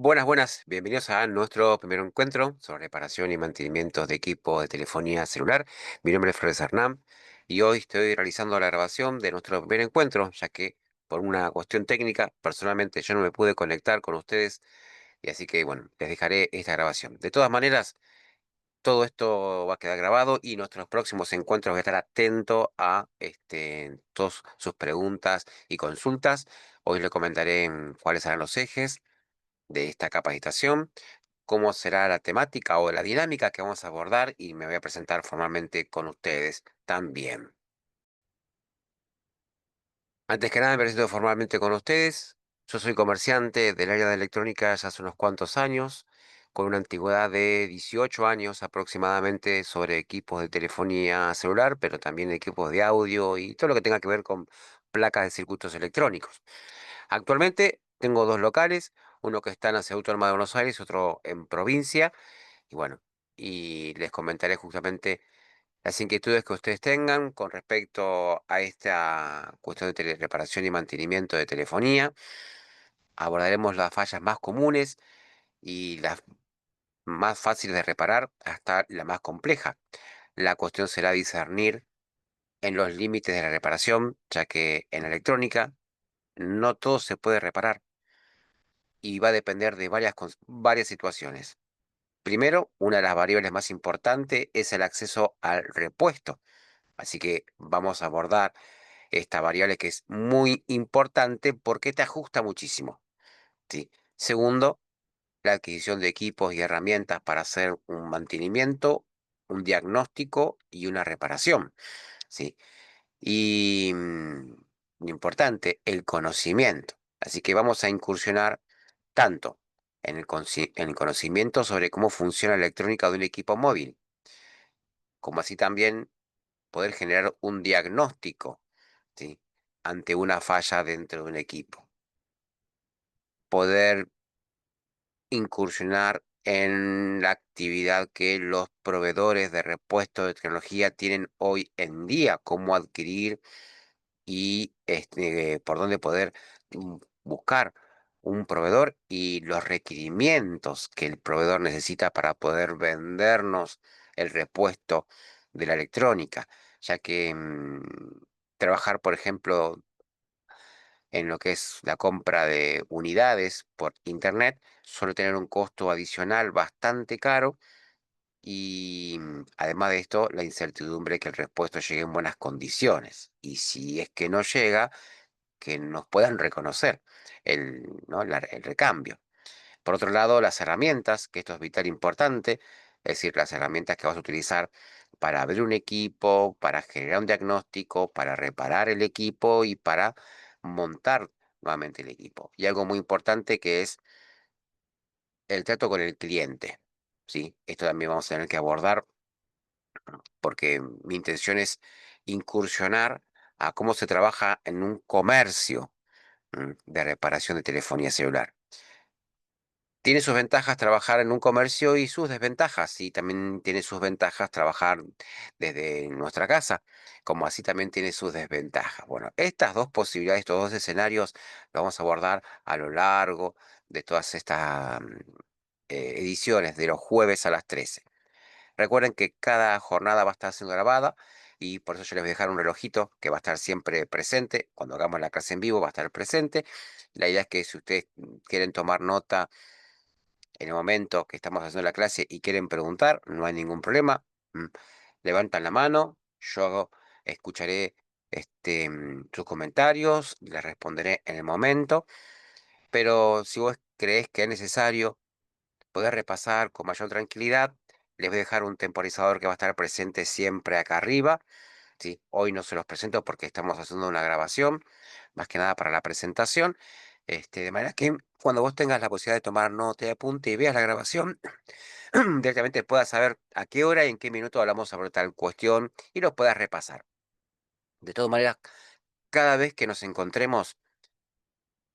Buenas, buenas. Bienvenidos a nuestro primer encuentro sobre reparación y mantenimiento de equipo de telefonía celular. Mi nombre es Flores Hernán y hoy estoy realizando la grabación de nuestro primer encuentro, ya que por una cuestión técnica, personalmente yo no me pude conectar con ustedes y así que, bueno, les dejaré esta grabación. De todas maneras, todo esto va a quedar grabado y nuestros próximos encuentros voy a estar atento a todas sus preguntas y consultas. Hoy le comentaré cuáles serán los ejes de esta capacitación, cómo será la temática o la dinámica que vamos a abordar y me voy a presentar formalmente con ustedes también. Antes que nada, me presento formalmente con ustedes. Yo soy comerciante del área de electrónica ya hace unos cuantos años, con una antigüedad de 18 años aproximadamente sobre equipos de telefonía celular, pero también equipos de audio y todo lo que tenga que ver con placas de circuitos electrónicos. Actualmente tengo dos locales, uno que está en la Ciudad Autónoma de Buenos Aires, otro en provincia. Y bueno, y les comentaré justamente las inquietudes que ustedes tengan con respecto a esta cuestión de reparación y mantenimiento de telefonía. Abordaremos las fallas más comunes y las más fáciles de reparar hasta la más compleja. La cuestión será discernir en los límites de la reparación, ya que en la electrónica no todo se puede reparar y va a depender de varias situaciones. Primero, una de las variables más importantes es el acceso al repuesto. Así que vamos a abordar esta variable que es muy importante porque te ajusta muchísimo, ¿sí? Segundo, la adquisición de equipos y herramientas para hacer un mantenimiento, un diagnóstico y una reparación, ¿sí? Y importante, el conocimiento. Así que vamos a incursionar tanto en el conocimiento sobre cómo funciona la electrónica de un equipo móvil, como así también poder generar un diagnóstico, ¿sí? Ante una falla dentro de un equipo. Poder incursionar en la actividad que los proveedores de repuesto de tecnología tienen hoy en día, cómo adquirir y por dónde poder buscar un proveedor y los requerimientos que el proveedor necesita para poder vendernos el repuesto de la electrónica, ya que trabajar, por ejemplo, en lo que es la compra de unidades por internet suele tener un costo adicional bastante caro y además de esto, la incertidumbre que el repuesto llegue en buenas condiciones. Y si es que no llega, que nos puedan reconocer ¿no? El recambio. Por otro lado, las herramientas, que esto es vital importante, es decir, las herramientas que vas a utilizar para abrir un equipo, para generar un diagnóstico, para reparar el equipo y para montar nuevamente el equipo. Y algo muy importante que es el trato con el cliente. ¿Sí? Esto también vamos a tener que abordar porque mi intención es incursionar a cómo se trabaja en un comercio de reparación de telefonía celular. Tiene sus ventajas trabajar en un comercio y sus desventajas, y también tiene sus ventajas trabajar desde nuestra casa, como así también tiene sus desventajas. Bueno, estas dos posibilidades, estos dos escenarios, los vamos a abordar a lo largo de todas estas ediciones de los jueves a las 13. Recuerden que cada jornada va a estar siendo grabada y por eso yo les voy a dejar un relojito que va a estar siempre presente. Cuando hagamos la clase en vivo va a estar presente. La idea es que si ustedes quieren tomar nota en el momento que estamos haciendo la clase y quieren preguntar, no hay ningún problema. mm, Levantan la mano, yo escucharé sus comentarios, les responderé en el momento. Pero si vos crees que es necesario poder repasar con mayor tranquilidad, les voy a dejar un temporizador que va a estar presente siempre acá arriba. ¿Sí? Hoy no se los presento porque estamos haciendo una grabación, más que nada para la presentación. De manera que cuando vos tengas la posibilidad de tomar nota y apunte y veas la grabación, directamente puedas saber a qué hora y en qué minuto hablamos sobre tal cuestión y lo puedas repasar. De todas maneras, cada vez que nos encontremos,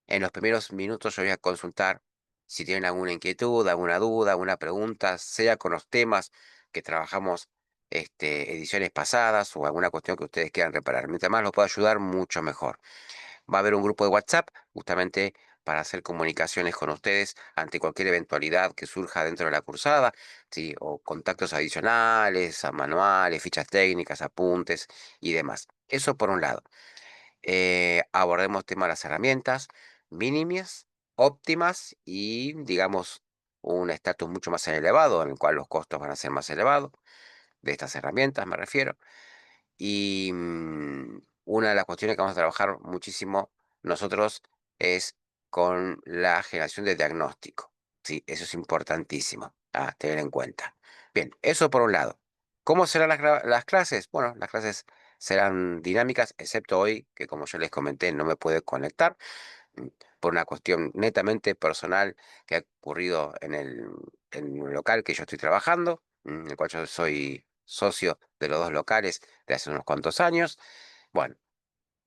en los primeros minutos yo voy a consultar si tienen alguna inquietud, alguna duda, alguna pregunta, sea con los temas que trabajamos ediciones pasadas o alguna cuestión que ustedes quieran reparar. Mientras más los pueda ayudar, mucho mejor. Va a haber un grupo de WhatsApp justamente para hacer comunicaciones con ustedes ante cualquier eventualidad que surja dentro de la cursada, ¿sí? O contactos adicionales, a manuales, fichas técnicas, apuntes y demás. Eso por un lado. Abordemos tema de las herramientas mínimas, óptimas y, digamos, un estatus mucho más elevado, en el cual los costos van a ser más elevados, de estas herramientas me refiero. Y una de las cuestiones que vamos a trabajar muchísimo nosotros es con la generación de diagnóstico. Sí, eso es importantísimo a tener en cuenta. Bien, eso por un lado. ¿Cómo serán las clases? Bueno, las clases serán dinámicas, excepto hoy, que como yo les comenté, no me puedo conectar mm, por una cuestión netamente personal que ha ocurrido en el local que yo estoy trabajando, en el cual yo soy socio de los dos locales de hace unos cuantos años. Bueno,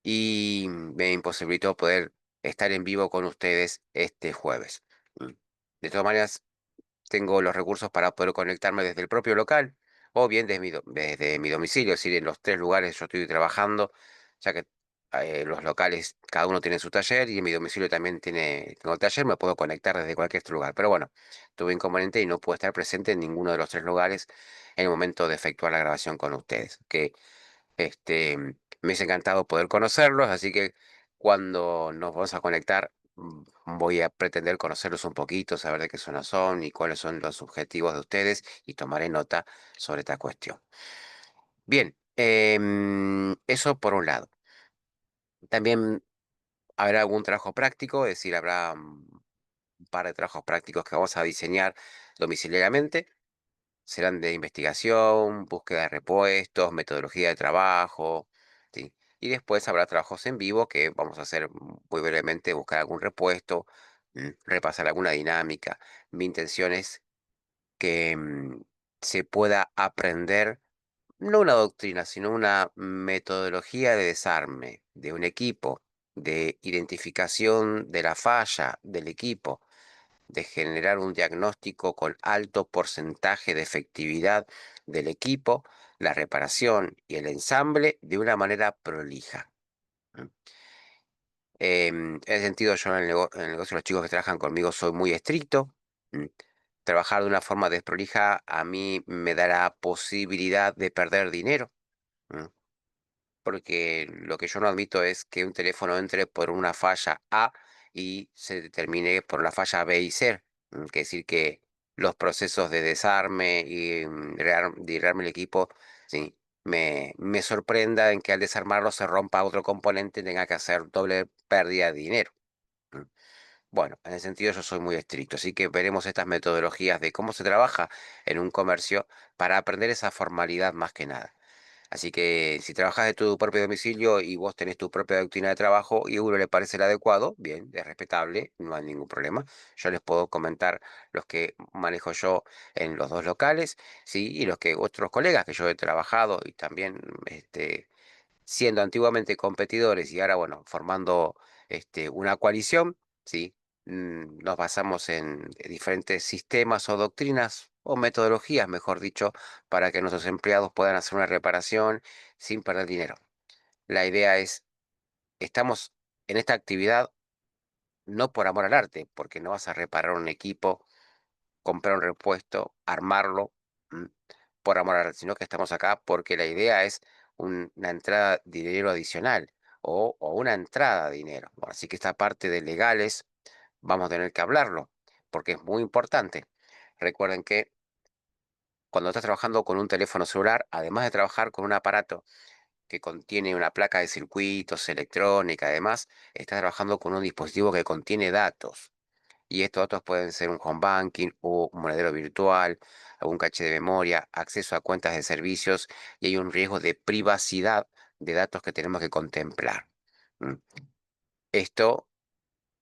y me imposibilitó poder estar en vivo con ustedes este jueves. Mm. De todas maneras, tengo los recursos para poder conectarme desde el propio local o bien desde mi domicilio, es decir, en los tres lugares yo estoy trabajando, ya que los locales, cada uno tiene su taller y en mi domicilio también tengo el taller, me puedo conectar desde cualquier otro lugar. Pero bueno, tuve inconveniente y no puedo estar presente en ninguno de los tres lugares en el momento de efectuar la grabación con ustedes, que me hubiese encantado poder conocerlos, así que cuando nos vamos a conectar, voy a pretender conocerlos un poquito, saber de qué zona son y cuáles son los objetivos de ustedes y tomaré nota sobre esta cuestión. Bien, eso por un lado. También habrá algún trabajo práctico, es decir, habrá un par de trabajos prácticos que vamos a diseñar domiciliariamente. Serán de investigación, búsqueda de repuestos, metodología de trabajo, ¿sí? Y después habrá trabajos en vivo que vamos a hacer muy brevemente, buscar algún repuesto, repasar alguna dinámica. Mi intención es que se pueda aprender, no una doctrina, sino una metodología de desarme de un equipo, de identificación de la falla del equipo, de generar un diagnóstico con alto porcentaje de efectividad del equipo, la reparación y el ensamble de una manera prolija. ¿M? En ese sentido, yo en el negocio, los chicos que trabajan conmigo soy muy estricto. ¿M? Trabajar de una forma desprolija a mí me dará posibilidad de perder dinero. ¿M? Porque lo que yo no admito es que un teléfono entre por una falla A y se determine por la falla B y C. Que decir que los procesos de desarme y de rearme el equipo, sí, me sorprenda en que al desarmarlo se rompa otro componente y tenga que hacer doble pérdida de dinero. ¿M? Bueno, en ese sentido yo soy muy estricto, así que veremos estas metodologías de cómo se trabaja en un comercio para aprender esa formalidad más que nada. Así que si trabajas de tu propio domicilio y vos tenés tu propia doctrina de trabajo y a uno le parece el adecuado, bien, es respetable, no hay ningún problema. Yo les puedo comentar los que manejo yo en los dos locales, sí, y los que otros colegas que yo he trabajado y también siendo antiguamente competidores y ahora, bueno, formando una coalición, sí, nos basamos en diferentes sistemas o doctrinas o metodologías, mejor dicho, para que nuestros empleados puedan hacer una reparación sin perder dinero. La idea es, estamos en esta actividad no por amor al arte, porque no vas a reparar un equipo, comprar un repuesto, armarlo, mm, por amor al arte, sino que estamos acá porque la idea es una entrada de dinero adicional o una entrada de dinero. Bueno, así que esta parte de legales vamos a tener que hablarlo, porque es muy importante. Recuerden que cuando estás trabajando con un teléfono celular, además de trabajar con un aparato que contiene una placa de circuitos, electrónica, además, estás trabajando con un dispositivo que contiene datos. Y estos datos pueden ser un home banking o un monedero virtual, algún caché de memoria, acceso a cuentas de servicios y hay un riesgo de privacidad de datos que tenemos que contemplar. ¿M? Esto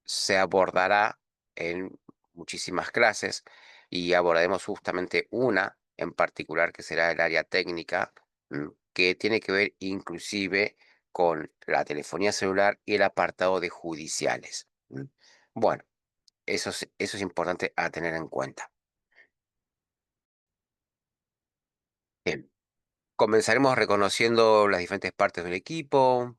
se abordará en muchísimas clases y abordaremos justamente una en particular que será el área técnica, que tiene que ver inclusive con la telefonía celular y el apartado de judiciales. Bueno, eso es importante a tener en cuenta. Bien, comenzaremos reconociendo las diferentes partes del equipo,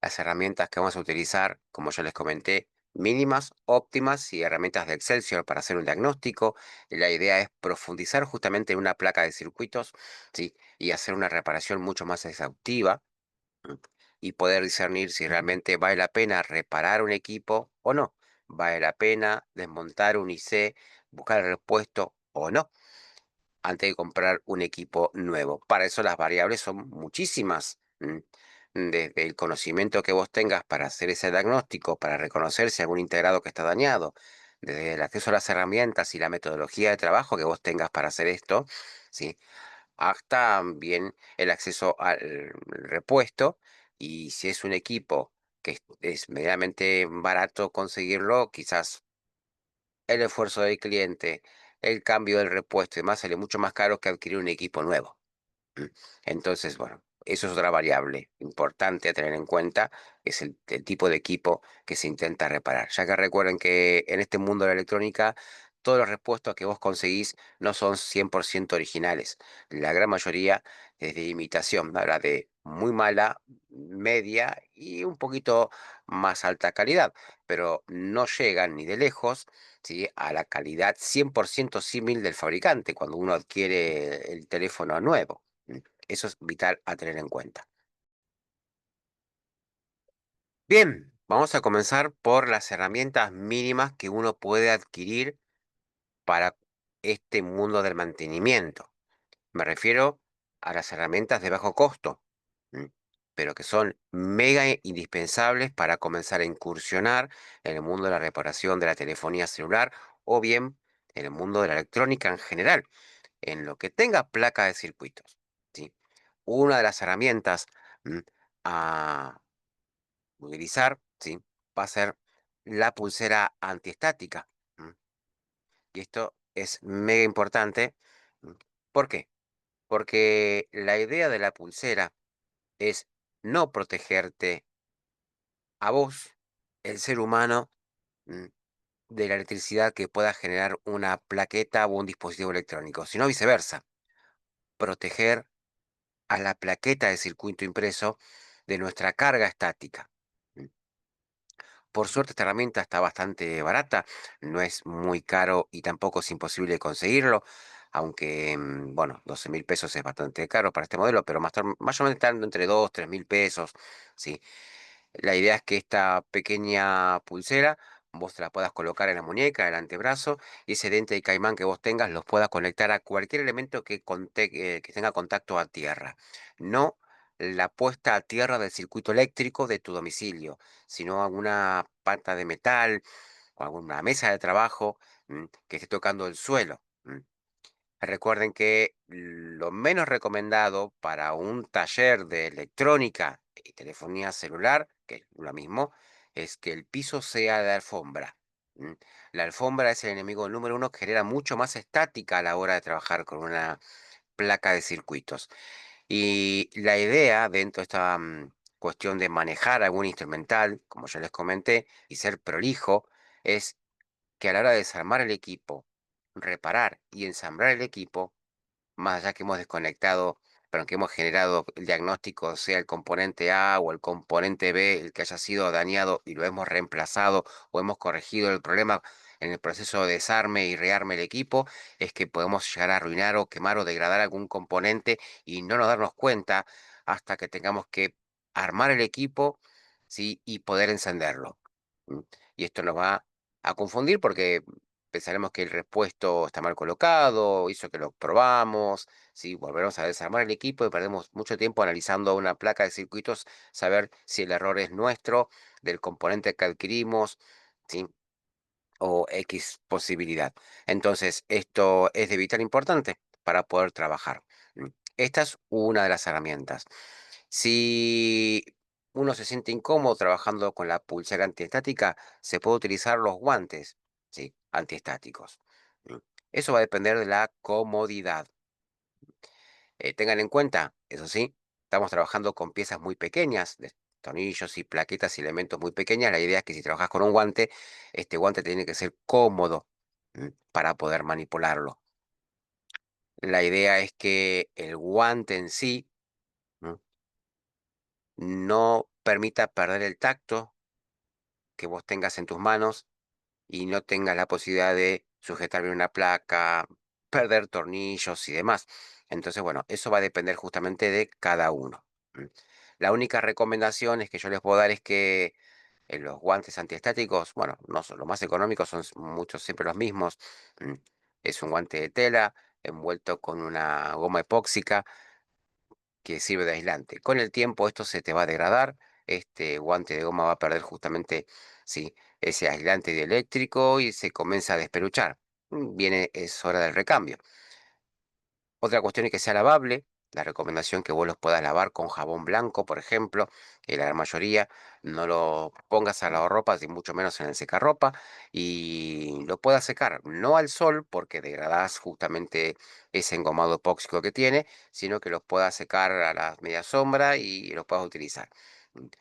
las herramientas que vamos a utilizar, como ya les comenté. mínimas, óptimas y herramientas de Excelsior para hacer un diagnóstico. La idea es profundizar justamente en una placa de circuitos, ¿sí? Y hacer una reparación mucho más exhaustiva, ¿m? Y poder discernir si realmente vale la pena reparar un equipo o no. Vale la pena desmontar un IC, buscar el repuesto o no antes de comprar un equipo nuevo. Para eso las variables son muchísimas. Desde el conocimiento que vos tengas para hacer ese diagnóstico, para reconocer si algún integrado que está dañado, desde el acceso a las herramientas y la metodología de trabajo que vos tengas para hacer esto, ¿sí? Hasta bien el acceso al repuesto, y si es un equipo que es medianamente barato conseguirlo, quizás el esfuerzo del cliente, el cambio del repuesto y demás sale mucho más caro que adquirir un equipo nuevo. Mm. Entonces, bueno, eso es otra variable importante a tener en cuenta, es el tipo de equipo que se intenta reparar. Ya que recuerden que en este mundo de la electrónica, todos los repuestos que vos conseguís no son 100% originales. La gran mayoría es de imitación, habla de muy mala, media y un poquito más alta calidad, pero no llegan ni de lejos, ¿sí? A la calidad 100% símil del fabricante cuando uno adquiere el teléfono nuevo. Eso es vital a tener en cuenta. Bien, vamos a comenzar por las herramientas mínimas que uno puede adquirir para este mundo del mantenimiento. Me refiero a las herramientas de bajo costo, ¿m? Pero que son mega indispensables para comenzar a incursionar en el mundo de la reparación de la telefonía celular o bien en el mundo de la electrónica en general, en lo que tenga placa de circuitos. ¿Sí? Una de las herramientas, ¿m? a utilizar, ¿sí? Va a ser la pulsera antiestática. ¿M? Y esto es mega importante. ¿M? ¿Por qué? Porque la idea de la pulsera es no protegerte a vos, el ser humano, ¿m? De la electricidad que pueda generar una plaqueta o un dispositivo electrónico, sino viceversa, proteger a la plaqueta de circuito impreso de nuestra carga estática. ¿M? Por suerte esta herramienta está bastante barata, no es muy caro y tampoco es imposible conseguirlo, aunque, bueno, 12.000 pesos es bastante caro para este modelo, pero más o menos están entre 2, 3.000 pesos, ¿sí? La idea es que esta pequeña pulsera vos te la puedas colocar en la muñeca, en el antebrazo, y ese dente de caimán que vos tengas los puedas conectar a cualquier elemento que tenga contacto a tierra. No la puesta a tierra del circuito eléctrico de tu domicilio, sino alguna pata de metal o alguna mesa de trabajo, que esté tocando el suelo. Recuerden que lo menos recomendado para un taller de electrónica y telefonía celular, que es lo mismo, es que el piso sea de alfombra. ¿M? La alfombra es el enemigo número uno que genera mucho más estática a la hora de trabajar con una placa de circuitos. Y la idea dentro de esta cuestión de manejar algún instrumental, como ya les comenté, y ser prolijo, es que a la hora de desarmar el equipo, reparar y ensamblar el equipo, más allá que hemos desconectado, pero que hemos generado el diagnóstico, sea el componente A o el componente B, el que haya sido dañado y lo hemos reemplazado o hemos corregido el problema en el proceso de desarme y rearme el equipo, es que podemos llegar a arruinar o quemar o degradar algún componente y no nos darnos cuenta hasta que tengamos que armar el equipo, ¿sí? Y poder encenderlo. ¿M? Y esto nos va a confundir porque pensaremos que el repuesto está mal colocado, hizo que lo probamos, ¿sí? Volveremos a desarmar el equipo y perdemos mucho tiempo analizando una placa de circuitos, saber si el error es nuestro, del componente que adquirimos, ¿sí? O X posibilidad. Entonces, esto es de vital importante para poder trabajar. ¿M? Esta es una de las herramientas. Si uno se siente incómodo trabajando con la pulsera antiestática, se puede utilizar los guantes, ¿sí? Antiestáticos. ¿M? Eso va a depender de la comodidad. Tengan en cuenta, eso sí, estamos trabajando con piezas muy pequeñas, de tornillos y plaquetas y elementos muy pequeñas. La idea es que si trabajas con un guante, este guante tiene que ser cómodo, para poder manipularlo. La idea es que el guante en sí, ¿m? No permita perder el tacto que vos tengas en tus manos y no tengas la posibilidad de sujetar bien una placa, perder tornillos y demás. Entonces, bueno, eso va a depender justamente de cada uno. ¿M? La única recomendación es que yo les puedo dar es que los guantes antiestáticos, bueno, no son los más económicos, son muchos siempre los mismos. ¿M? Es un guante de tela envuelto con una goma epóxica que sirve de aislante. Con el tiempo esto se te va a degradar, este guante de goma va a perder justamente, sí, ese aislante dieléctrico y se comienza a despeluchar. Viene, es hora del recambio. Otra cuestión es que sea lavable. La recomendación que vos los puedas lavar con jabón blanco, por ejemplo, que la gran mayoría no lo pongas a lavarropas y mucho menos en el secarropa y lo puedas secar, no al sol porque degradás justamente ese engomado epóxico que tiene, sino que los puedas secar a la media sombra y los puedas utilizar.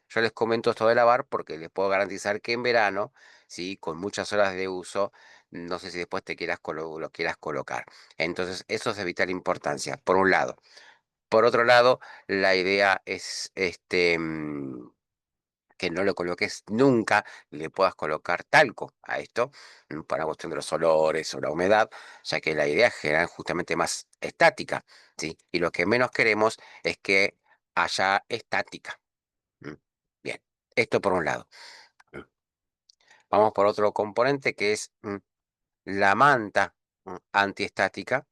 Yo les comento esto de lavar porque les puedo garantizar que en verano, sí, con muchas horas de uso, no sé si después te quieras lo quieras colocar. Entonces, eso es de vital importancia, por un lado. Por otro lado, la idea es que no lo coloques nunca, le puedas colocar talco a esto, para cuestión de los olores o la humedad, ya que la idea es generar justamente más estática, ¿sí? Y lo que menos queremos es que haya estática. ¿M? Bien, esto por un lado. ¿M? Vamos por otro componente que es la manta antiestática,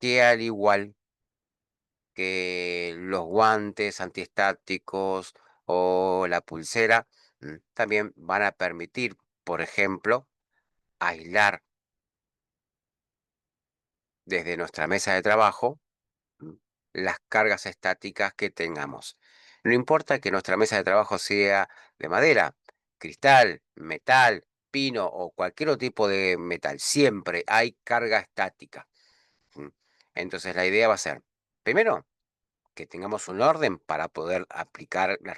que al igual que los guantes antiestáticos o la pulsera, también van a permitir, por ejemplo, aislar desde nuestra mesa de trabajo mm, las cargas estáticas que tengamos. No importa que nuestra mesa de trabajo sea de madera, cristal, metal, pino o cualquier otro tipo de metal, siempre hay carga estática. ¿M? Entonces la idea va a ser, primero, que tengamos un orden para poder aplicar las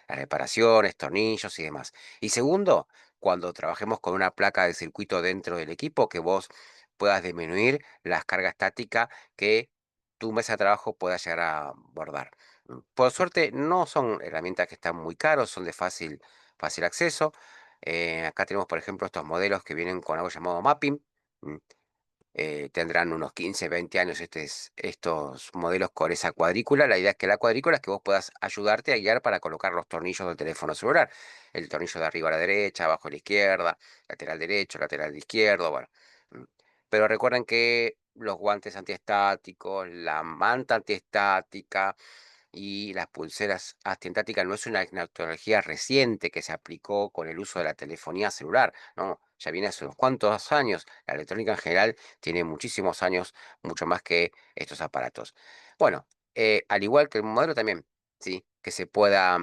reparaciones, tornillos y demás. Y segundo, cuando trabajemos con una placa de circuito dentro del equipo, que vos puedas disminuir las cargas estáticas que tu mesa de trabajo pueda llegar a bordar. Por suerte, no son herramientas que están muy caros, son de fácil acceso. Acá tenemos, por ejemplo, estos modelos que vienen con algo llamado mapping. mm, Tendrán unos 15, 20 años estos modelos con esa cuadrícula. La idea es que la cuadrícula es que vos puedas ayudarte a guiar para colocar los tornillos del teléfono celular. El tornillo de arriba a la derecha, abajo a la izquierda, lateral derecho, lateral izquierdo, bueno. mm. Pero recuerden que los guantes antiestáticos, la manta antiestática, y las pulseras antiestáticas no es una tecnología reciente que se aplicó con el uso de la telefonía celular, no, ya viene hace unos cuantos años. La electrónica en general tiene muchísimos años, mucho más que estos aparatos. Bueno, al igual que el modelo también, sí, que se pueda,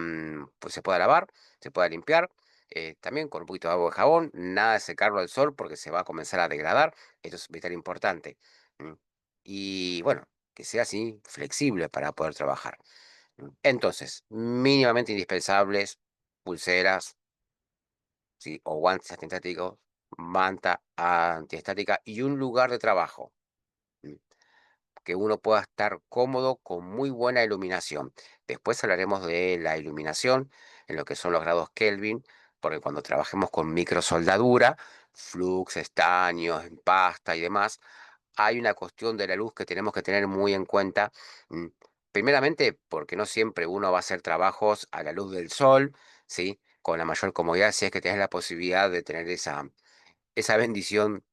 pues se pueda lavar, se pueda limpiar. También con un poquito de agua y jabón, nada de secarlo al sol porque se va a comenzar a degradar. Esto es vital importante. ¿M? Y bueno, que sea así flexible para poder trabajar. Entonces, mínimamente indispensables, pulseras, ¿sí? O guantes antiestáticos, manta antiestática y un lugar de trabajo. ¿M? Que uno pueda estar cómodo con muy buena iluminación. Después hablaremos de la iluminación en lo que son los grados Kelvin, porque cuando trabajemos con microsoldadura, flux, estaños, en pasta y demás, hay una cuestión de la luz que tenemos que tener muy en cuenta. mm, Primeramente, porque no siempre uno va a hacer trabajos a la luz del sol, ¿sí? Con la mayor comodidad, si es que tienes la posibilidad de tener esa bendición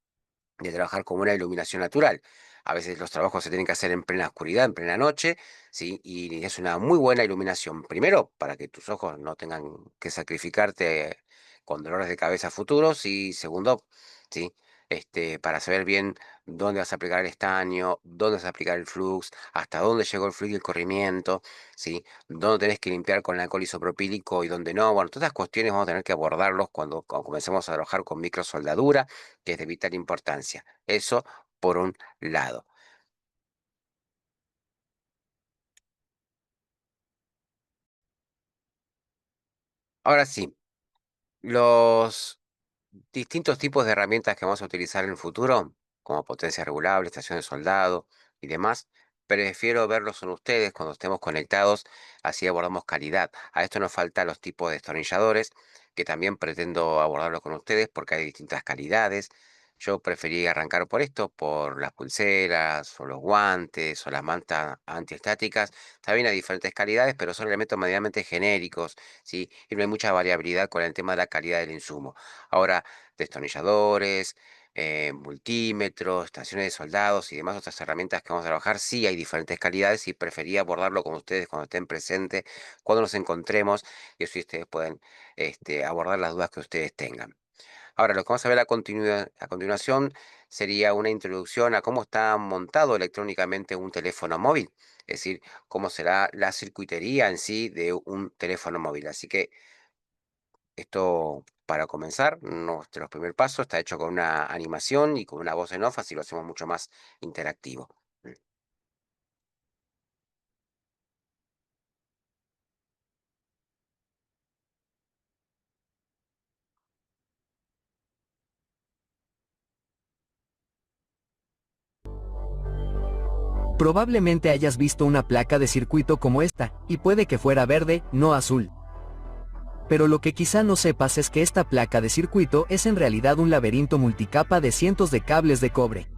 de trabajar con una iluminación natural. A veces los trabajos se tienen que hacer en plena oscuridad, en plena noche, ¿sí? Y es una muy buena iluminación. Primero, para que tus ojos no tengan que sacrificarte con dolores de cabeza futuros. Y segundo, ¿sí? Para saber bien dónde vas a aplicar el estaño, dónde vas a aplicar el flux, hasta dónde llegó el fluido y el corrimiento, ¿sí? Dónde tenés que limpiar con alcohol isopropílico y dónde no. Bueno, todas estas cuestiones vamos a tener que abordarlos cuando comencemos a trabajar con microsoldadura, que es de vital importancia. Eso por un lado. Ahora sí, los distintos tipos de herramientas que vamos a utilizar en el futuro, como potencia regulable, estación de soldado y demás, prefiero verlos en ustedes cuando estemos conectados, así abordamos calidad. A esto nos falta los tipos de destornilladores, que también pretendo abordarlo con ustedes porque hay distintas calidades. Yo preferí arrancar por esto, por las pulseras, o los guantes, o las mantas antiestáticas. También hay diferentes calidades, pero son elementos medianamente genéricos, ¿sí? Y no hay mucha variabilidad con el tema de la calidad del insumo. Ahora, destornilladores, multímetros, estaciones de soldados y demás otras herramientas que vamos a trabajar, sí hay diferentes calidades y prefería abordarlo con ustedes cuando estén presentes, cuando nos encontremos, y así ustedes pueden abordar las dudas que ustedes tengan. Ahora, lo que vamos a ver a continuación sería una introducción a cómo está montado electrónicamente un teléfono móvil, es decir, cómo será la circuitería en sí de un teléfono móvil. Así que esto, para comenzar, nuestro primer paso está hecho con una animación y con una voz en off, así lo hacemos mucho más interactivo. Mm. Probablemente hayas visto una placa de circuito como esta, y puede que fuera verde, no azul. Pero lo que quizá no sepas es que esta placa de circuito es en realidad un laberinto multicapa de cientos de cables de cobre.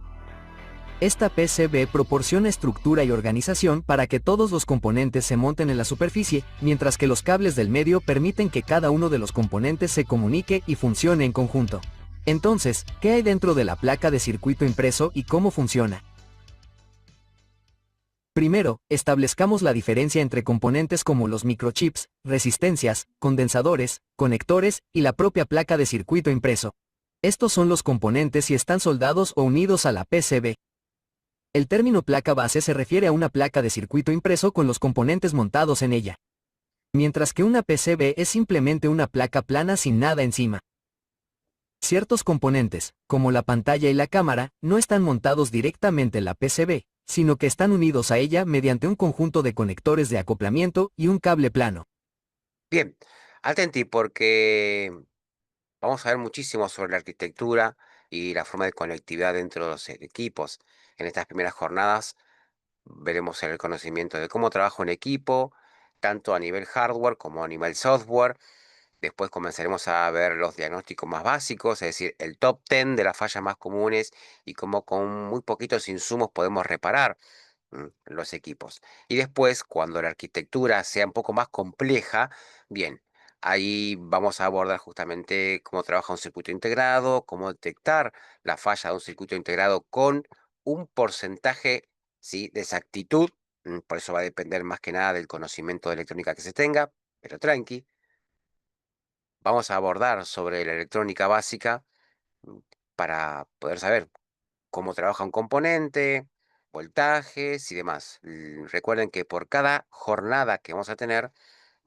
Esta PCB proporciona estructura y organización para que todos los componentes se monten en la superficie, mientras que los cables del medio permiten que cada uno de los componentes se comunique y funcione en conjunto. Entonces, ¿qué hay dentro de la placa de circuito impreso y cómo funciona? Primero, establezcamos la diferencia entre componentes como los microchips, resistencias, condensadores, conectores y la propia placa de circuito impreso. Estos son los componentes y están soldados o unidos a la PCB. El término placa base se refiere a una placa de circuito impreso con los componentes montados en ella, mientras que una PCB es simplemente una placa plana sin nada encima. Ciertos componentes, como la pantalla y la cámara, no están montados directamente en la PCB, sino que están unidos a ella mediante un conjunto de conectores de acoplamiento y un cable plano. Bien, atenti porque vamos a ver muchísimo sobre la arquitectura y la forma de conectividad dentro de los equipos. En estas primeras jornadas veremos el conocimiento de cómo trabaja un equipo, tanto a nivel hardware como a nivel software. Después comenzaremos a ver los diagnósticos más básicos, es decir, el top 10 de las fallas más comunes y cómo con muy poquitos insumos podemos reparar los equipos. Y después, cuando la arquitectura sea un poco más compleja, bien, ahí vamos a abordar justamente cómo trabaja un circuito integrado, cómo detectar la falla de un circuito integrado con un porcentaje, ¿sí?, de exactitud. Por eso va a depender más que nada del conocimiento de electrónica que se tenga, pero tranqui. Vamos a abordar sobre la electrónica básica mm, para poder saber cómo trabaja un componente, voltajes y demás. Recuerden que por cada jornada que vamos a tener,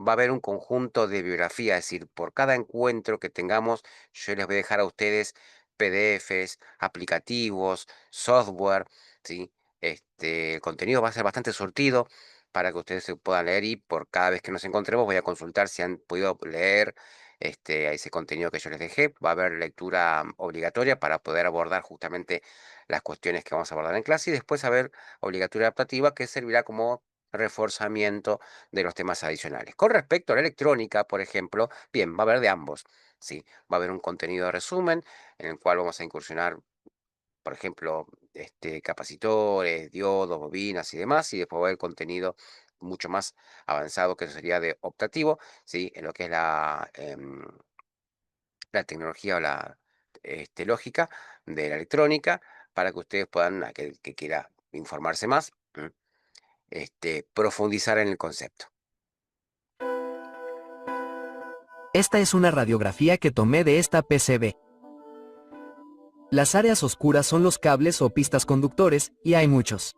va a haber un conjunto de bibliografía, es decir, por cada encuentro que tengamos, yo les voy a dejar a ustedes PDFs, aplicativos, software, ¿sí? El contenido va a ser bastante surtido para que ustedes se puedan leer y por cada vez que nos encontremos voy a consultar si han podido leer ese contenido que yo les dejé. Va a haber lectura obligatoria para poder abordar justamente las cuestiones que vamos a abordar en clase y después haber obligatoria adaptativa que servirá como reforzamiento de los temas adicionales. Con respecto a la electrónica, por ejemplo, bien, va a haber de ambos. Sí, va a haber un contenido de resumen en el cual vamos a incursionar, por ejemplo, capacitores, diodos, bobinas y demás, y después va a haber contenido mucho más avanzado que eso sería de optativo, ¿sí? En lo que es la tecnología o la lógica de la electrónica, para que ustedes puedan, aquel que quiera informarse más, profundizar en el concepto. Esta es una radiografía que tomé de esta PCB. Las áreas oscuras son los cables o pistas conductores, y hay muchos.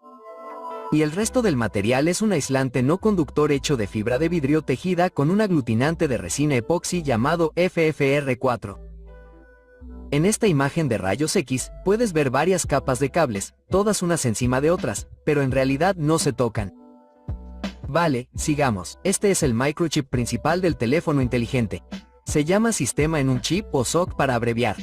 Y el resto del material es un aislante no conductor hecho de fibra de vidrio tejida con un aglutinante de resina epoxi llamado FFR4. En esta imagen de rayos X, puedes ver varias capas de cables, todas unas encima de otras, pero en realidad no se tocan. Vale, sigamos. Este es el microchip principal del teléfono inteligente. Se llama sistema en un chip o SoC para abreviar.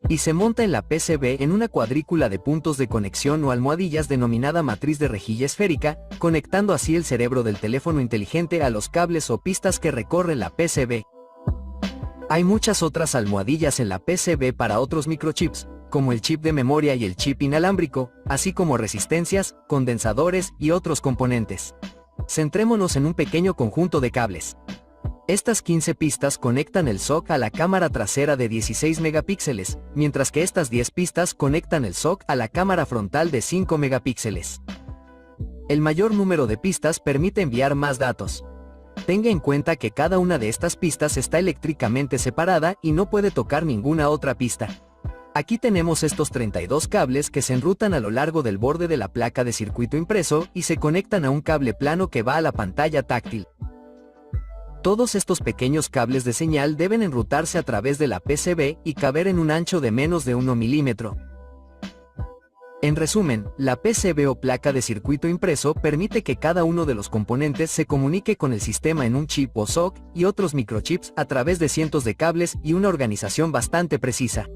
y se monta en la PCB en una cuadrícula de puntos de conexión o almohadillas denominada matriz de rejilla esférica, conectando así el cerebro del teléfono inteligente a los cables o pistas que recorre la PCB. Hay muchas otras almohadillas en la PCB para otros microchips, como el chip de memoria y el chip inalámbrico, así como resistencias, condensadores y otros componentes. Centrémonos en un pequeño conjunto de cables. Estas 15 pistas conectan el SOC a la cámara trasera de 16 megapíxeles, mientras que estas 10 pistas conectan el SOC a la cámara frontal de 5 megapíxeles. El mayor número de pistas permite enviar más datos. Tenga en cuenta que cada una de estas pistas está eléctricamente separada y no puede tocar ninguna otra pista. Aquí tenemos estos 32 cables que se enrutan a lo largo del borde de la placa de circuito impreso y se conectan a un cable plano que va a la pantalla táctil. Todos estos pequeños cables de señal deben enrutarse a través de la PCB y caber en un ancho de menos de 1 milímetro. En resumen, la PCB o placa de circuito impreso permite que cada uno de los componentes se comunique con el sistema en un chip o SOC y otros microchips a través de cientos de cables y una organización bastante precisa.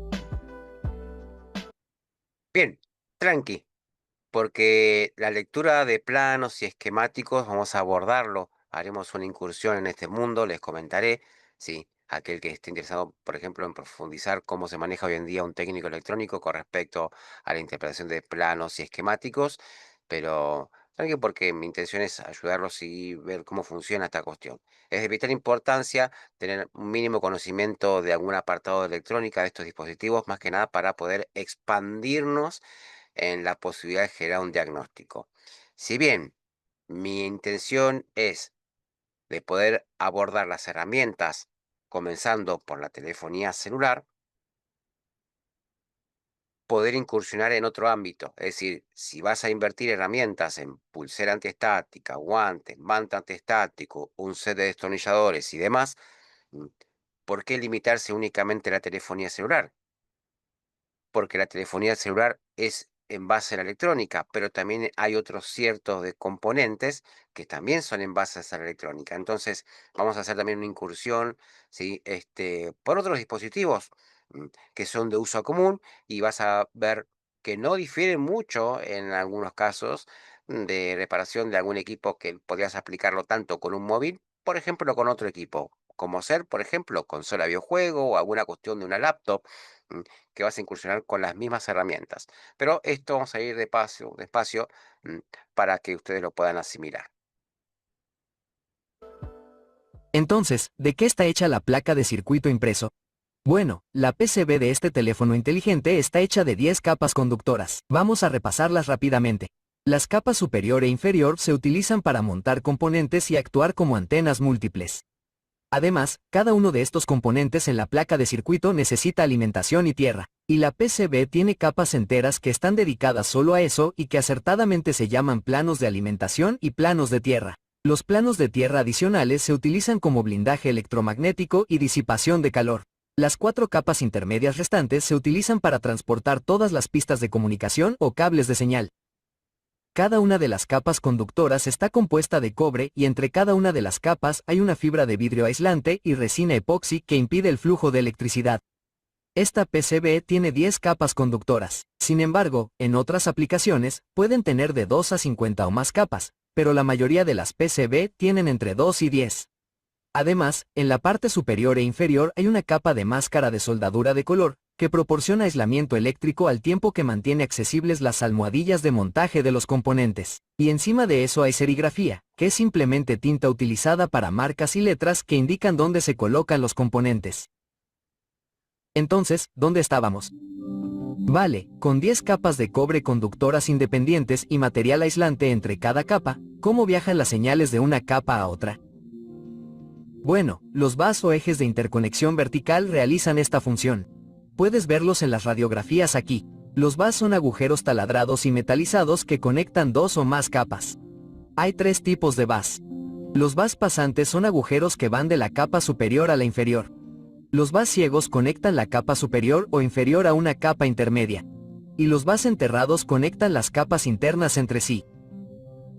Bien, tranqui, porque la lectura de planos y esquemáticos vamos a abordarlo. Haremos una incursión en este mundo, les comentaré, sí, aquel que esté interesado, por ejemplo, en profundizar cómo se maneja hoy en día un técnico electrónico con respecto a la interpretación de planos y esquemáticos, pero tranqui porque mi intención es ayudarlos y ver cómo funciona esta cuestión. Es de vital importancia tener un mínimo conocimiento de algún apartado de electrónica de estos dispositivos, más que nada para poder expandirnos en la posibilidad de generar un diagnóstico. Si bien mi intención es de poder abordar las herramientas, comenzando por la telefonía celular, poder incursionar en otro ámbito. Es decir, si vas a invertir herramientas en pulsera antiestática, guantes, manta antiestático, un set de destornilladores y demás, mm, ¿por qué limitarse únicamente a la telefonía celular? Porque la telefonía celular es en base a la electrónica, pero también hay otros ciertos de componentes que también son en base a la electrónica. Entonces, vamos a hacer también una incursión, ¿sí? Por otros dispositivos que son de uso común y vas a ver que no difieren mucho en algunos casos de reparación de algún equipo que podrías aplicarlo tanto con un móvil, por ejemplo, con otro equipo, como ser, por ejemplo, consola videojuego o alguna cuestión de una laptop. mm, que vas a incursionar con las mismas herramientas. Pero esto vamos a ir despacio, mm, para que ustedes lo puedan asimilar. Entonces, ¿de qué está hecha la placa de circuito impreso? Bueno, la PCB de este teléfono inteligente está hecha de 10 capas conductoras. Vamos a repasarlas rápidamente. Las capas superior e inferior se utilizan para montar componentes y actuar como antenas múltiples. Además, cada uno de estos componentes en la placa de circuito necesita alimentación y tierra, y la PCB tiene capas enteras que están dedicadas solo a eso y que acertadamente se llaman planos de alimentación y planos de tierra. Los planos de tierra adicionales se utilizan como blindaje electromagnético y disipación de calor. Las 4 capas intermedias restantes se utilizan para transportar todas las pistas de comunicación o cables de señal. Cada una de las capas conductoras está compuesta de cobre y entre cada una de las capas hay una fibra de vidrio aislante y resina epoxi que impide el flujo de electricidad. Esta PCB tiene 10 capas conductoras. Sin embargo, en otras aplicaciones, pueden tener de 2 a 50 o más capas, pero la mayoría de las PCB tienen entre 2 y 10. Además, en la parte superior e inferior hay una capa de máscara de soldadura de color, que proporciona aislamiento eléctrico al tiempo que mantiene accesibles las almohadillas de montaje de los componentes. Y encima de eso hay serigrafía, que es simplemente tinta utilizada para marcas y letras que indican dónde se colocan los componentes. Entonces, ¿dónde estábamos? Vale, con 10 capas de cobre conductoras independientes y material aislante entre cada capa, ¿cómo viajan las señales de una capa a otra? Bueno, los bus o ejes de interconexión vertical realizan esta función. Puedes verlos en las radiografías aquí. Los bus son agujeros taladrados y metalizados que conectan 2 o más capas. Hay 3 tipos de bus. Los bus pasantes son agujeros que van de la capa superior a la inferior. Los bus ciegos conectan la capa superior o inferior a una capa intermedia. Y los bus enterrados conectan las capas internas entre sí.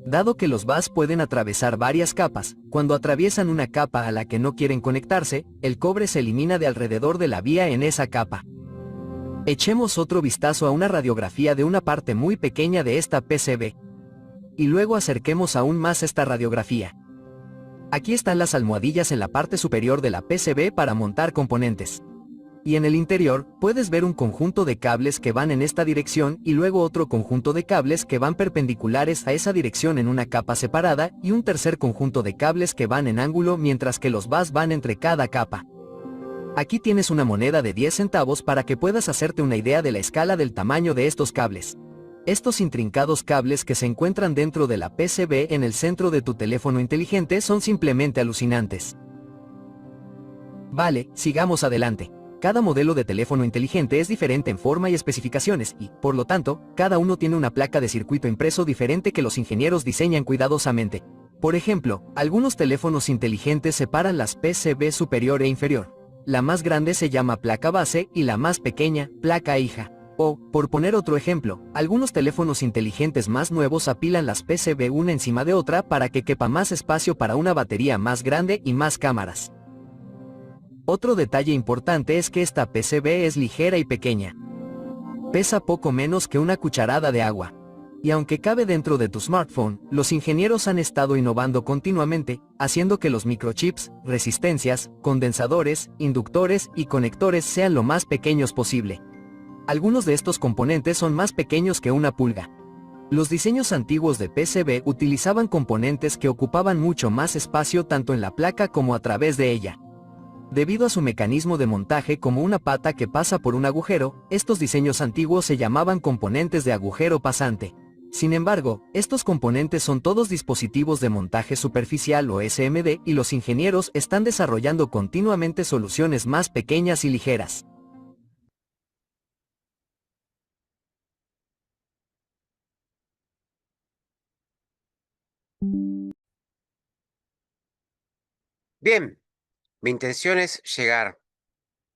Dado que los bus pueden atravesar varias capas, cuando atraviesan una capa a la que no quieren conectarse, el cobre se elimina de alrededor de la vía en esa capa. Echemos otro vistazo a una radiografía de una parte muy pequeña de esta PCB. Y luego acerquemos aún más esta radiografía. Aquí están las almohadillas en la parte superior de la PCB para montar componentes. Y en el interior, puedes ver un conjunto de cables que van en esta dirección y luego otro conjunto de cables que van perpendiculares a esa dirección en una capa separada y un tercer conjunto de cables que van en ángulo mientras que los bus van entre cada capa. Aquí tienes una moneda de 10 centavos para que puedas hacerte una idea de la escala del tamaño de estos cables. Estos intrincados cables que se encuentran dentro de la PCB en el centro de tu teléfono inteligente son simplemente alucinantes. Vale, sigamos adelante. Cada modelo de teléfono inteligente es diferente en forma y especificaciones y, por lo tanto, cada uno tiene una placa de circuito impreso diferente que los ingenieros diseñan cuidadosamente. Por ejemplo, algunos teléfonos inteligentes separan las PCB superior e inferior. La más grande se llama placa base y la más pequeña, placa hija. O, por poner otro ejemplo, algunos teléfonos inteligentes más nuevos apilan las PCB una encima de otra para que quepa más espacio para una batería más grande y más cámaras. Otro detalle importante es que esta PCB es ligera y pequeña. Pesa poco menos que una cucharada de agua. Y aunque cabe dentro de tu smartphone, los ingenieros han estado innovando continuamente, haciendo que los microchips, resistencias, condensadores, inductores y conectores sean lo más pequeños posible. Algunos de estos componentes son más pequeños que una pulga. Los diseños antiguos de PCB utilizaban componentes que ocupaban mucho más espacio tanto en la placa como a través de ella. Debido a su mecanismo de montaje como una pata que pasa por un agujero, estos diseños antiguos se llamaban componentes de agujero pasante. Sin embargo, estos componentes son todos dispositivos de montaje superficial o SMD y los ingenieros están desarrollando continuamente soluciones más pequeñas y ligeras. Bien, mi intención es llegar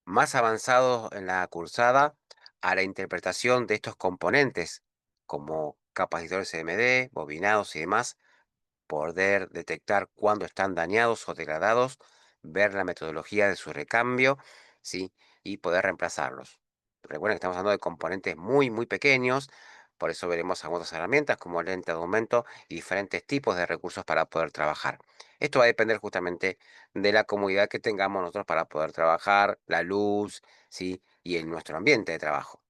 más avanzado en la cursada a la interpretación de estos componentes, como capacitores CMD, bobinados y demás, poder detectar cuándo están dañados o degradados, ver la metodología de su recambio, ¿sí? Y poder reemplazarlos. Recuerden que estamos hablando de componentes muy, muy pequeños, por eso veremos algunas herramientas como lente de aumento y diferentes tipos de recursos para poder trabajar. Esto va a depender justamente de la comodidad que tengamos nosotros para poder trabajar, la luz, ¿sí? Y en nuestro ambiente de trabajo.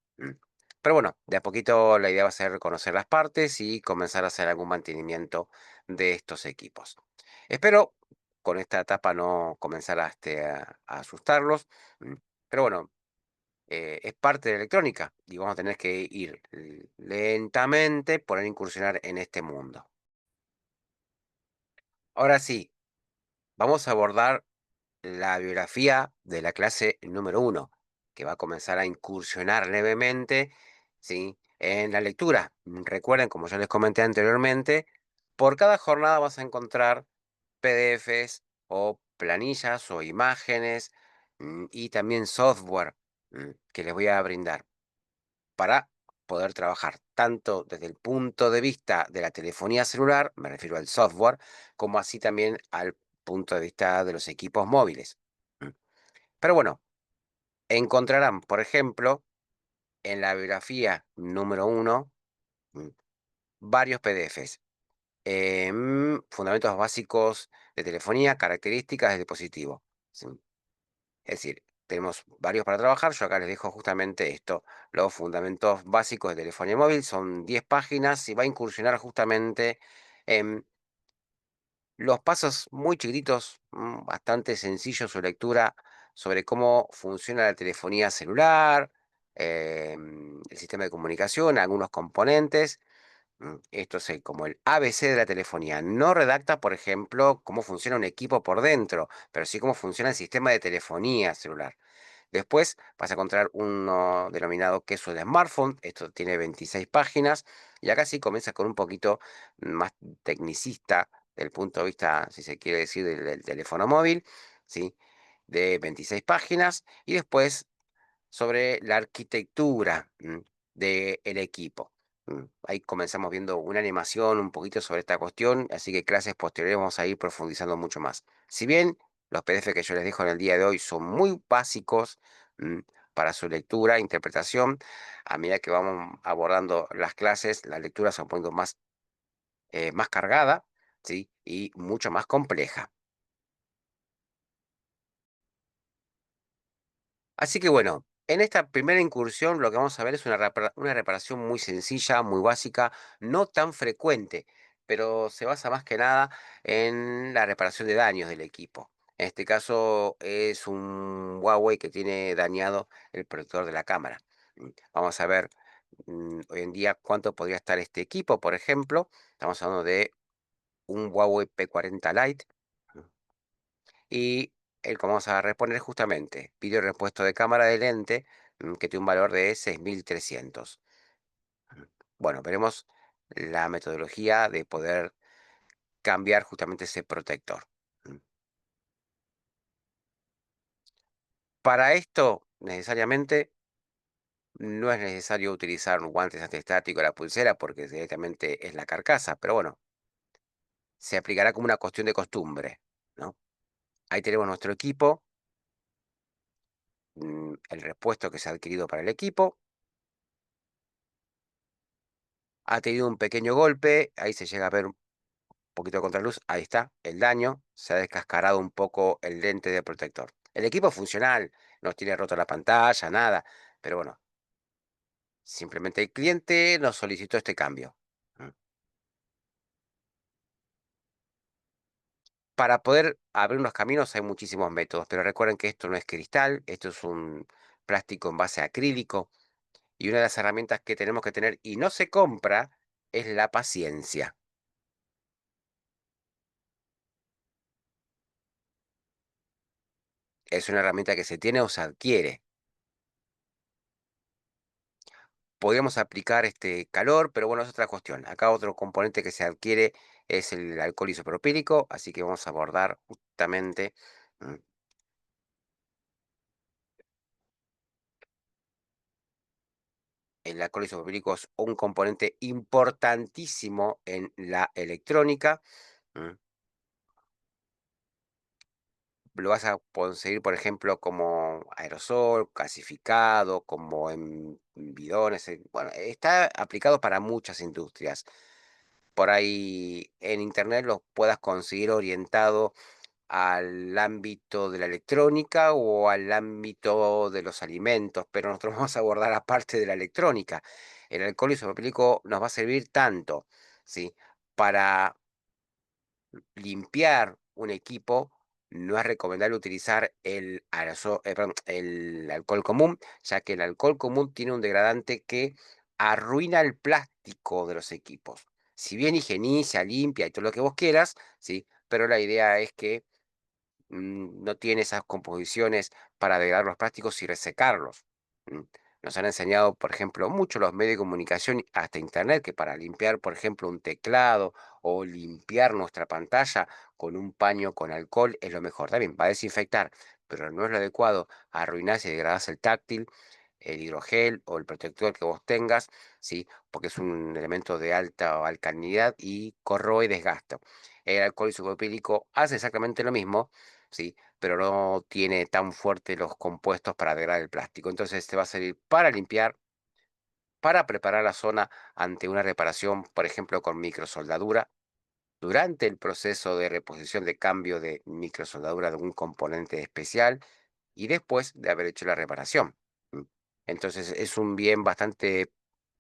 Pero bueno, de a poquito la idea va a ser conocer las partes y comenzar a hacer algún mantenimiento de estos equipos. Espero con esta etapa no comenzar a asustarlos, mm, pero bueno, es parte de la electrónica y vamos a tener que ir lentamente, poder incursionar en este mundo. Ahora sí, vamos a abordar la biografía de la clase número uno, que va a comenzar a incursionar levemente, ¿sí? En la lectura. Recuerden, como ya les comenté anteriormente, por cada jornada vas a encontrar PDFs o planillas o imágenes y también software que les voy a brindar para poder trabajar tanto desde el punto de vista de la telefonía celular, me refiero al software, como así también al punto de vista de los equipos móviles. Mm. Pero bueno, encontrarán, por ejemplo, en la biografía número uno, mm, varios PDFs. Fundamentos básicos de telefonía, características del dispositivo. ¿Sí? Es decir, tenemos varios para trabajar. Yo acá les dejo justamente esto. Los fundamentos básicos de telefonía móvil son 10 páginas y va a incursionar justamente en los pasos muy chiquititos, bastante sencillos su lectura sobre cómo funciona la telefonía celular, el sistema de comunicación, algunos componentes. Esto es como el ABC de la telefonía. No redacta, por ejemplo, cómo funciona un equipo por dentro, pero sí cómo funciona el sistema de telefonía celular. Después vas a encontrar uno denominado queso de smartphone. Esto tiene 26 páginas. Y acá sí comienza con un poquito más tecnicista del punto de vista, si se quiere decir, del teléfono móvil, ¿sí? De 26 páginas. Y después sobre la arquitectura del equipo. Ahí comenzamos viendo una animación un poquito sobre esta cuestión, así que clases posteriores vamos a ir profundizando mucho más. Si bien los PDF que yo les dejo en el día de hoy son muy básicos, mm, para su lectura, interpretación. A medida que vamos abordando las clases, la lectura se va poniendo más cargada, ¿sí? Y mucho más compleja. Así que bueno, en esta primera incursión lo que vamos a ver es una reparación muy sencilla, muy básica, no tan frecuente, pero se basa más que nada en la reparación de daños del equipo. En este caso es un Huawei que tiene dañado el protector de la cámara. Vamos a ver hoy en día cuánto podría estar este equipo, por ejemplo. Estamos hablando de un Huawei P40 Lite. Y el que vamos a reponer justamente, vídeo repuesto de cámara de lente, que tiene un valor de 6.300. Mm, Bueno, veremos la metodología de poder cambiar justamente ese protector. Mm. Para esto, necesariamente, no es necesario utilizar un guantes antiestático, la pulsera, porque directamente es la carcasa, pero bueno, se aplicará como una cuestión de costumbre, ¿no? Ahí tenemos nuestro equipo, el repuesto que se ha adquirido para el equipo. Ha tenido un pequeño golpe, ahí se llega a ver un poquito de contraluz, ahí está, el daño, se ha descascarado un poco el lente de protector. El equipo es funcional, no tiene roto la pantalla, nada, pero bueno, simplemente el cliente nos solicitó este cambio. ¿Mm? Para poder abrir unos caminos hay muchísimos métodos, pero recuerden que esto no es cristal, esto es un plástico en base acrílico y una de las herramientas que tenemos que tener y no se compra es la paciencia. Es una herramienta que se tiene o se adquiere. Podríamos aplicar este calor, pero bueno, es otra cuestión. Acá otro componente que se adquiere es el alcohol isopropílico, así que vamos a abordar justamente mm, el alcohol isopropílico es un componente importantísimo en la electrónica. mm, Lo vas a conseguir, por ejemplo, como aerosol, gasificado, como en bidones. Bueno, está aplicado para muchas industrias. Por ahí en internet lo puedas conseguir orientado al ámbito de la electrónica o al ámbito de los alimentos, pero nosotros vamos a abordar la parte de la electrónica. El alcohol isopropílico nos va a servir tanto, ¿sí? Para limpiar un equipo, no es recomendable utilizar perdón, el alcohol común, ya que el alcohol común tiene un degradante que arruina el plástico de los equipos. Si bien higieniza, limpia y todo lo que vos quieras, ¿sí? Pero la idea es que no tiene esas composiciones para degradar los plásticos y resecarlos. Mm. Nos han enseñado, por ejemplo, mucho los medios de comunicación, hasta internet, que para limpiar, por ejemplo, un teclado o limpiar nuestra pantalla con un paño con alcohol es lo mejor. También va a desinfectar, pero no es lo adecuado. Arruinás y degradás el táctil, el hidrogel o el protector que vos tengas, ¿sí? Porque es un elemento de alta alcalinidad y corroe y desgasta. El alcohol isopropílico hace exactamente lo mismo, ¿sí? Pero no tiene tan fuerte los compuestos para degradar el plástico. Entonces te va a servir para limpiar, para preparar la zona ante una reparación, por ejemplo, con microsoldadura, durante el proceso de reposición de cambio de microsoldadura de un componente especial y después de haber hecho la reparación. ¿M? Entonces es un bien bastante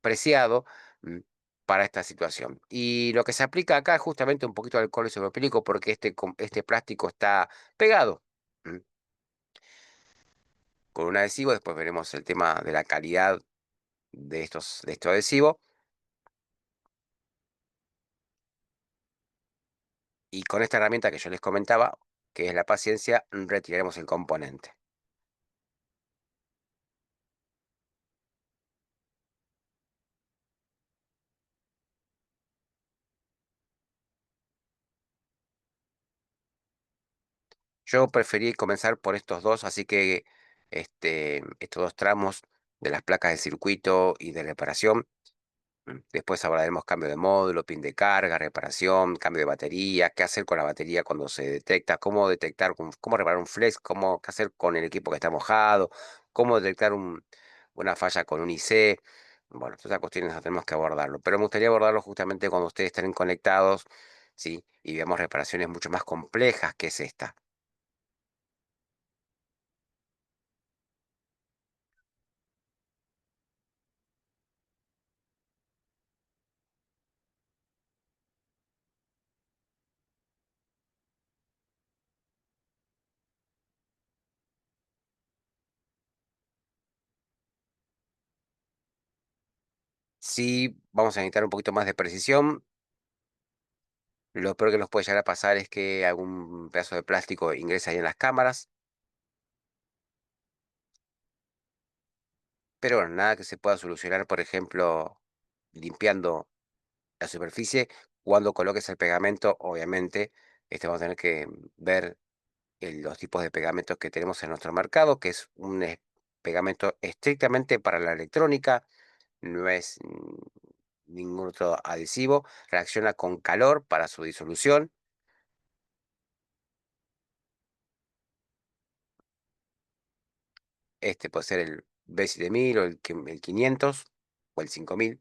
preciado ¿m? Para esta situación. Y lo que se aplica acá es justamente un poquito de alcohol isopropílico porque este plástico está pegado. ¿M? Con un adhesivo, después veremos el tema de la calidad de este adhesivo. Y con esta herramienta que yo les comentaba, que es la paciencia, retiraremos el componente. Yo preferí comenzar por estos dos, así que estos dos tramos de las placas de circuito y de reparación. Después hablaremos cambio de módulo, pin de carga, reparación, cambio de batería, qué hacer con la batería cuando se detecta, cómo detectar, cómo reparar un flex, qué hacer con el equipo que está mojado, cómo detectar una falla con un IC. Bueno, todas esas cuestiones las tenemos que abordarlo, pero me gustaría abordarlo justamente cuando ustedes estén conectados, ¿sí? Y veamos reparaciones mucho más complejas que es esta. Sí, vamos a necesitar un poquito más de precisión. Lo peor que nos puede llegar a pasar es que algún pedazo de plástico ingrese ahí en las cámaras, pero bueno, nada que se pueda solucionar, por ejemplo, limpiando la superficie. Cuando coloques el pegamento, obviamente, vamos a tener que ver los tipos de pegamentos que tenemos en nuestro mercado, que es un pegamento estrictamente para la electrónica, no es ningún otro adhesivo, reacciona con calor para su disolución. Este puede ser el B7000 o el 500 o el 5000.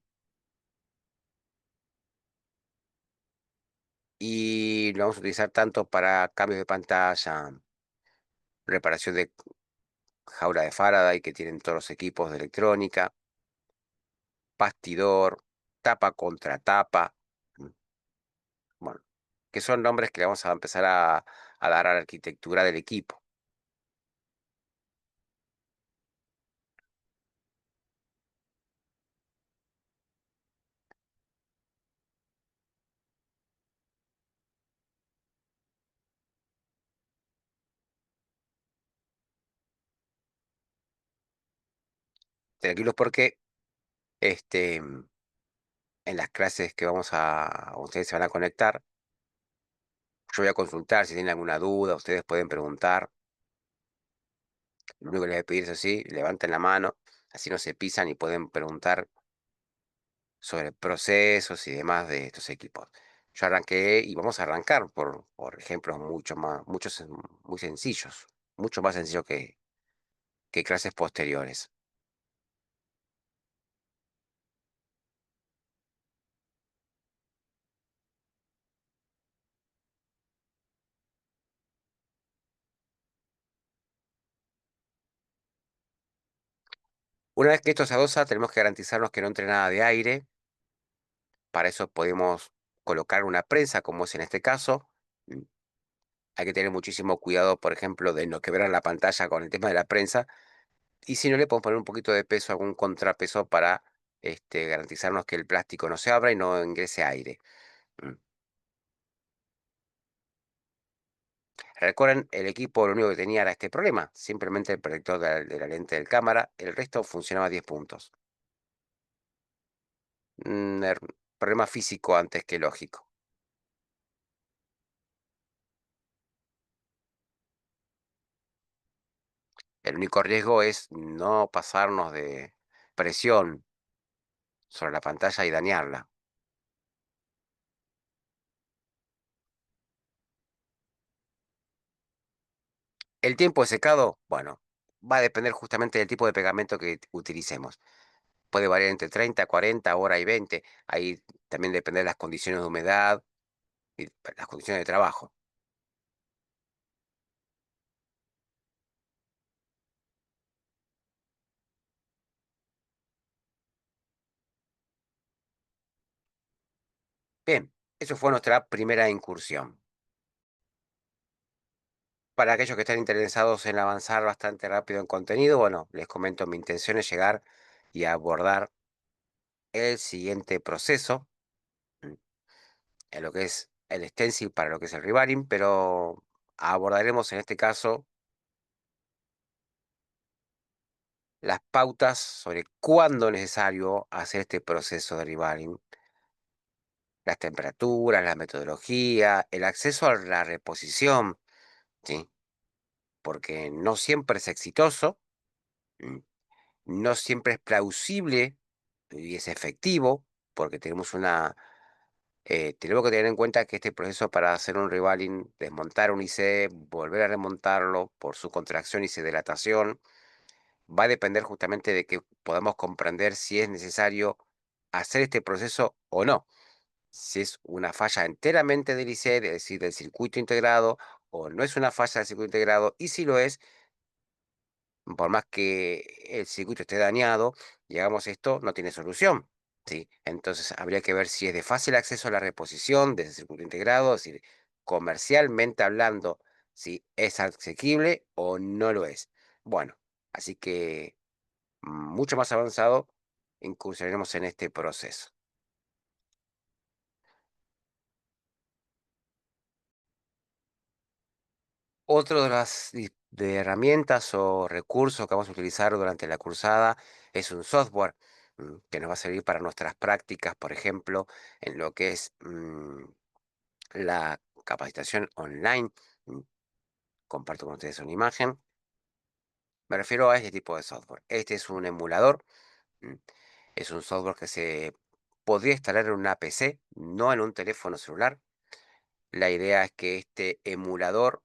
Y lo vamos a utilizar tanto para cambios de pantalla, reparación de jaula de Faraday que tienen todos los equipos de electrónica, bastidor, tapa contra tapa. mm, Bueno, que son nombres que le vamos a empezar a dar a la arquitectura del equipo. Tranquilos porque este, mm, en las clases que ustedes se van a conectar, yo voy a consultar si tienen alguna duda, ustedes pueden preguntar. Lo único que les voy a pedir es así, levanten la mano, así no se pisan y pueden preguntar sobre procesos y demás de estos equipos. Yo arranqué y vamos a arrancar por ejemplos muy sencillos, mucho más sencillos que clases posteriores. Una vez que esto se adosa, tenemos que garantizarnos que no entre nada de aire. Para eso podemos colocar una prensa, como es en este caso. Mm, Hay que tener muchísimo cuidado, por ejemplo, de no quebrar la pantalla con el tema de la prensa. Y si no, le podemos poner un poquito de peso, algún contrapeso para garantizarnos que el plástico no se abra y no ingrese aire. Mm. Recuerden, el equipo lo único que tenía era este problema, simplemente el protector de la lente del cámara, el resto funcionaba a 10 puntos. Problema físico antes que lógico. El único riesgo es no pasarnos de presión sobre la pantalla y dañarla. El tiempo de secado, bueno, va a depender justamente del tipo de pegamento que utilicemos. Puede variar entre 30, 40, hora y 20. Ahí también depende de las condiciones de humedad y las condiciones de trabajo. Bien, eso fue nuestra primera incursión. Para aquellos que están interesados en avanzar bastante rápido en contenido, bueno, les comento, mi intención es llegar y abordar el siguiente proceso, mm, en lo que es el stencil para lo que es el rebaring, pero abordaremos en este caso las pautas sobre cuándo es necesario hacer este proceso de rebaring, las temperaturas, la metodología, el acceso a la reposición, ¿sí? Porque no siempre es exitoso, mm, no siempre es plausible y es efectivo, porque tenemos que tener en cuenta que este proceso para hacer un revaling, desmontar un IC, volver a remontarlo por su contracción y su dilatación, va a depender justamente de que podamos comprender si es necesario hacer este proceso o no. Si es una falla enteramente del IC, es decir, del circuito integrado, o no es una falla del circuito integrado, y si lo es, por más que el circuito esté dañado, digamos, esto no tiene solución, ¿sí? Entonces habría que ver si es de fácil acceso a la reposición desde el circuito integrado, es decir, comercialmente hablando, si es asequible o no lo es. Bueno, así que mucho más avanzado, incursionaremos en este proceso. Otro de las de herramientas o recursos que vamos a utilizar durante la cursada es un software que nos va a servir para nuestras prácticas, por ejemplo, en lo que es la capacitación online. mm, Comparto con ustedes una imagen. Me refiero a este tipo de software. Este es un emulador. mm, Es un software que se podría instalar en una PC, no en un teléfono celular. La idea es que este emulador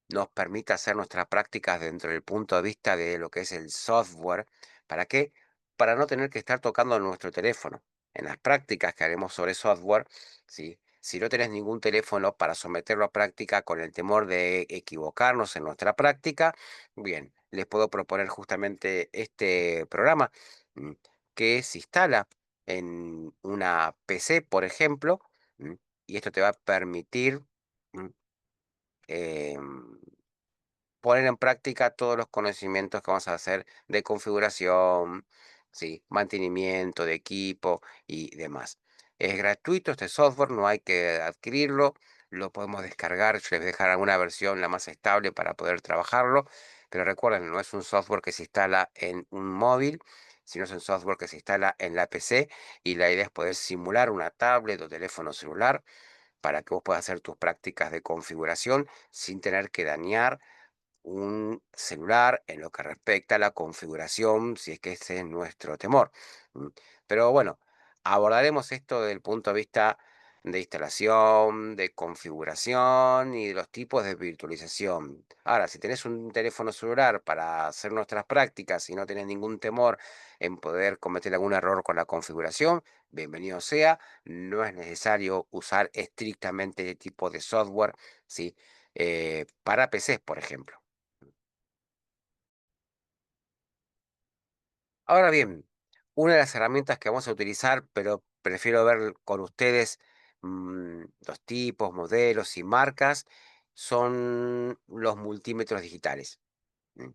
nos permite hacer nuestras prácticas dentro del punto de vista de lo que es el software. ¿Para qué? Para no tener que estar tocando nuestro teléfono. En las prácticas que haremos sobre software, ¿sí? Si no tenés ningún teléfono para someterlo a práctica con el temor de equivocarnos en nuestra práctica, bien, les puedo proponer justamente este programa mm, que se instala en una PC, por ejemplo, mm, y esto te va a permitir mm, em, poner en práctica todos los conocimientos que vamos a hacer de configuración, sí, mantenimiento de equipo y demás. Es gratuito este software, no hay que adquirirlo, lo podemos descargar, yo les voy a dejar alguna versión la más estable para poder trabajarlo, pero recuerden, no es un software que se instala en un móvil, sino es un software que se instala en la PC y la idea es poder simular una tablet o teléfono celular para que vos puedas hacer tus prácticas de configuración sin tener que dañar un celular en lo que respecta a la configuración, si es que ese es nuestro temor. ¿M? Pero bueno, abordaremos esto desde el punto de vista de instalación, de configuración y de los tipos de virtualización. Ahora, si tenés un teléfono celular para hacer nuestras prácticas y no tenés ningún temor en poder cometer algún error con la configuración, bienvenido sea. No es necesario usar estrictamente este tipo de software, ¿sí? Para PCs, por ejemplo. Ahora bien, una de las herramientas que vamos a utilizar, pero prefiero ver con ustedes los tipos, modelos y marcas, son los multímetros digitales. ¿M?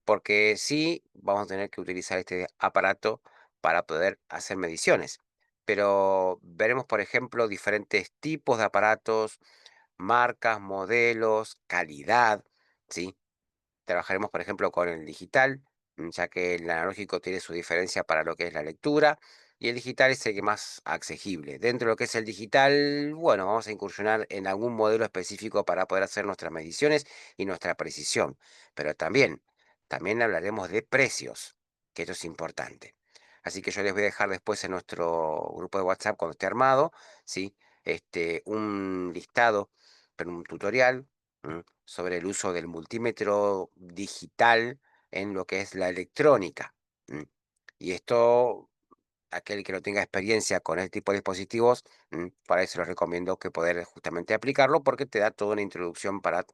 Porque sí, vamos a tener que utilizar este aparato para poder hacer mediciones. Pero veremos, por ejemplo, diferentes tipos de aparatos, marcas, modelos, calidad, ¿sí? Trabajaremos, por ejemplo, con el digital, ya que el analógico tiene su diferencia para lo que es la lectura, y el digital es el que más accesible. Dentro de lo que es el digital, bueno, vamos a incursionar en algún modelo específico para poder hacer nuestras mediciones y nuestra precisión. Pero también hablaremos de precios, que esto es importante. Así que yo les voy a dejar después en nuestro grupo de WhatsApp cuando esté armado, ¿sí? Un listado, pero un tutorial sobre el uso del multímetro digital en lo que es la electrónica. ¿M? Y esto, aquel que no tenga experiencia con este tipo de dispositivos, para eso les recomiendo que poder justamente aplicarlo porque te da toda una introducción para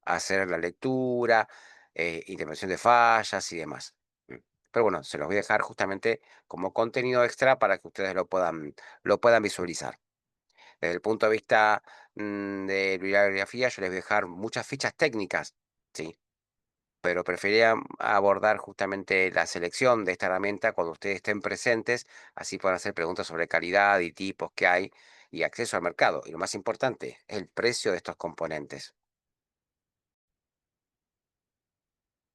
hacer la lectura, intervención de fallas y demás. ¿M? Pero bueno, se los voy a dejar justamente como contenido extra para que ustedes lo puedan visualizar. Desde el punto de vista de bibliografía, yo les voy a dejar muchas fichas técnicas, ¿sí? Pero preferiría abordar justamente la selección de esta herramienta cuando ustedes estén presentes, así puedan hacer preguntas sobre calidad y tipos que hay y acceso al mercado. Y lo más importante, el precio de estos componentes.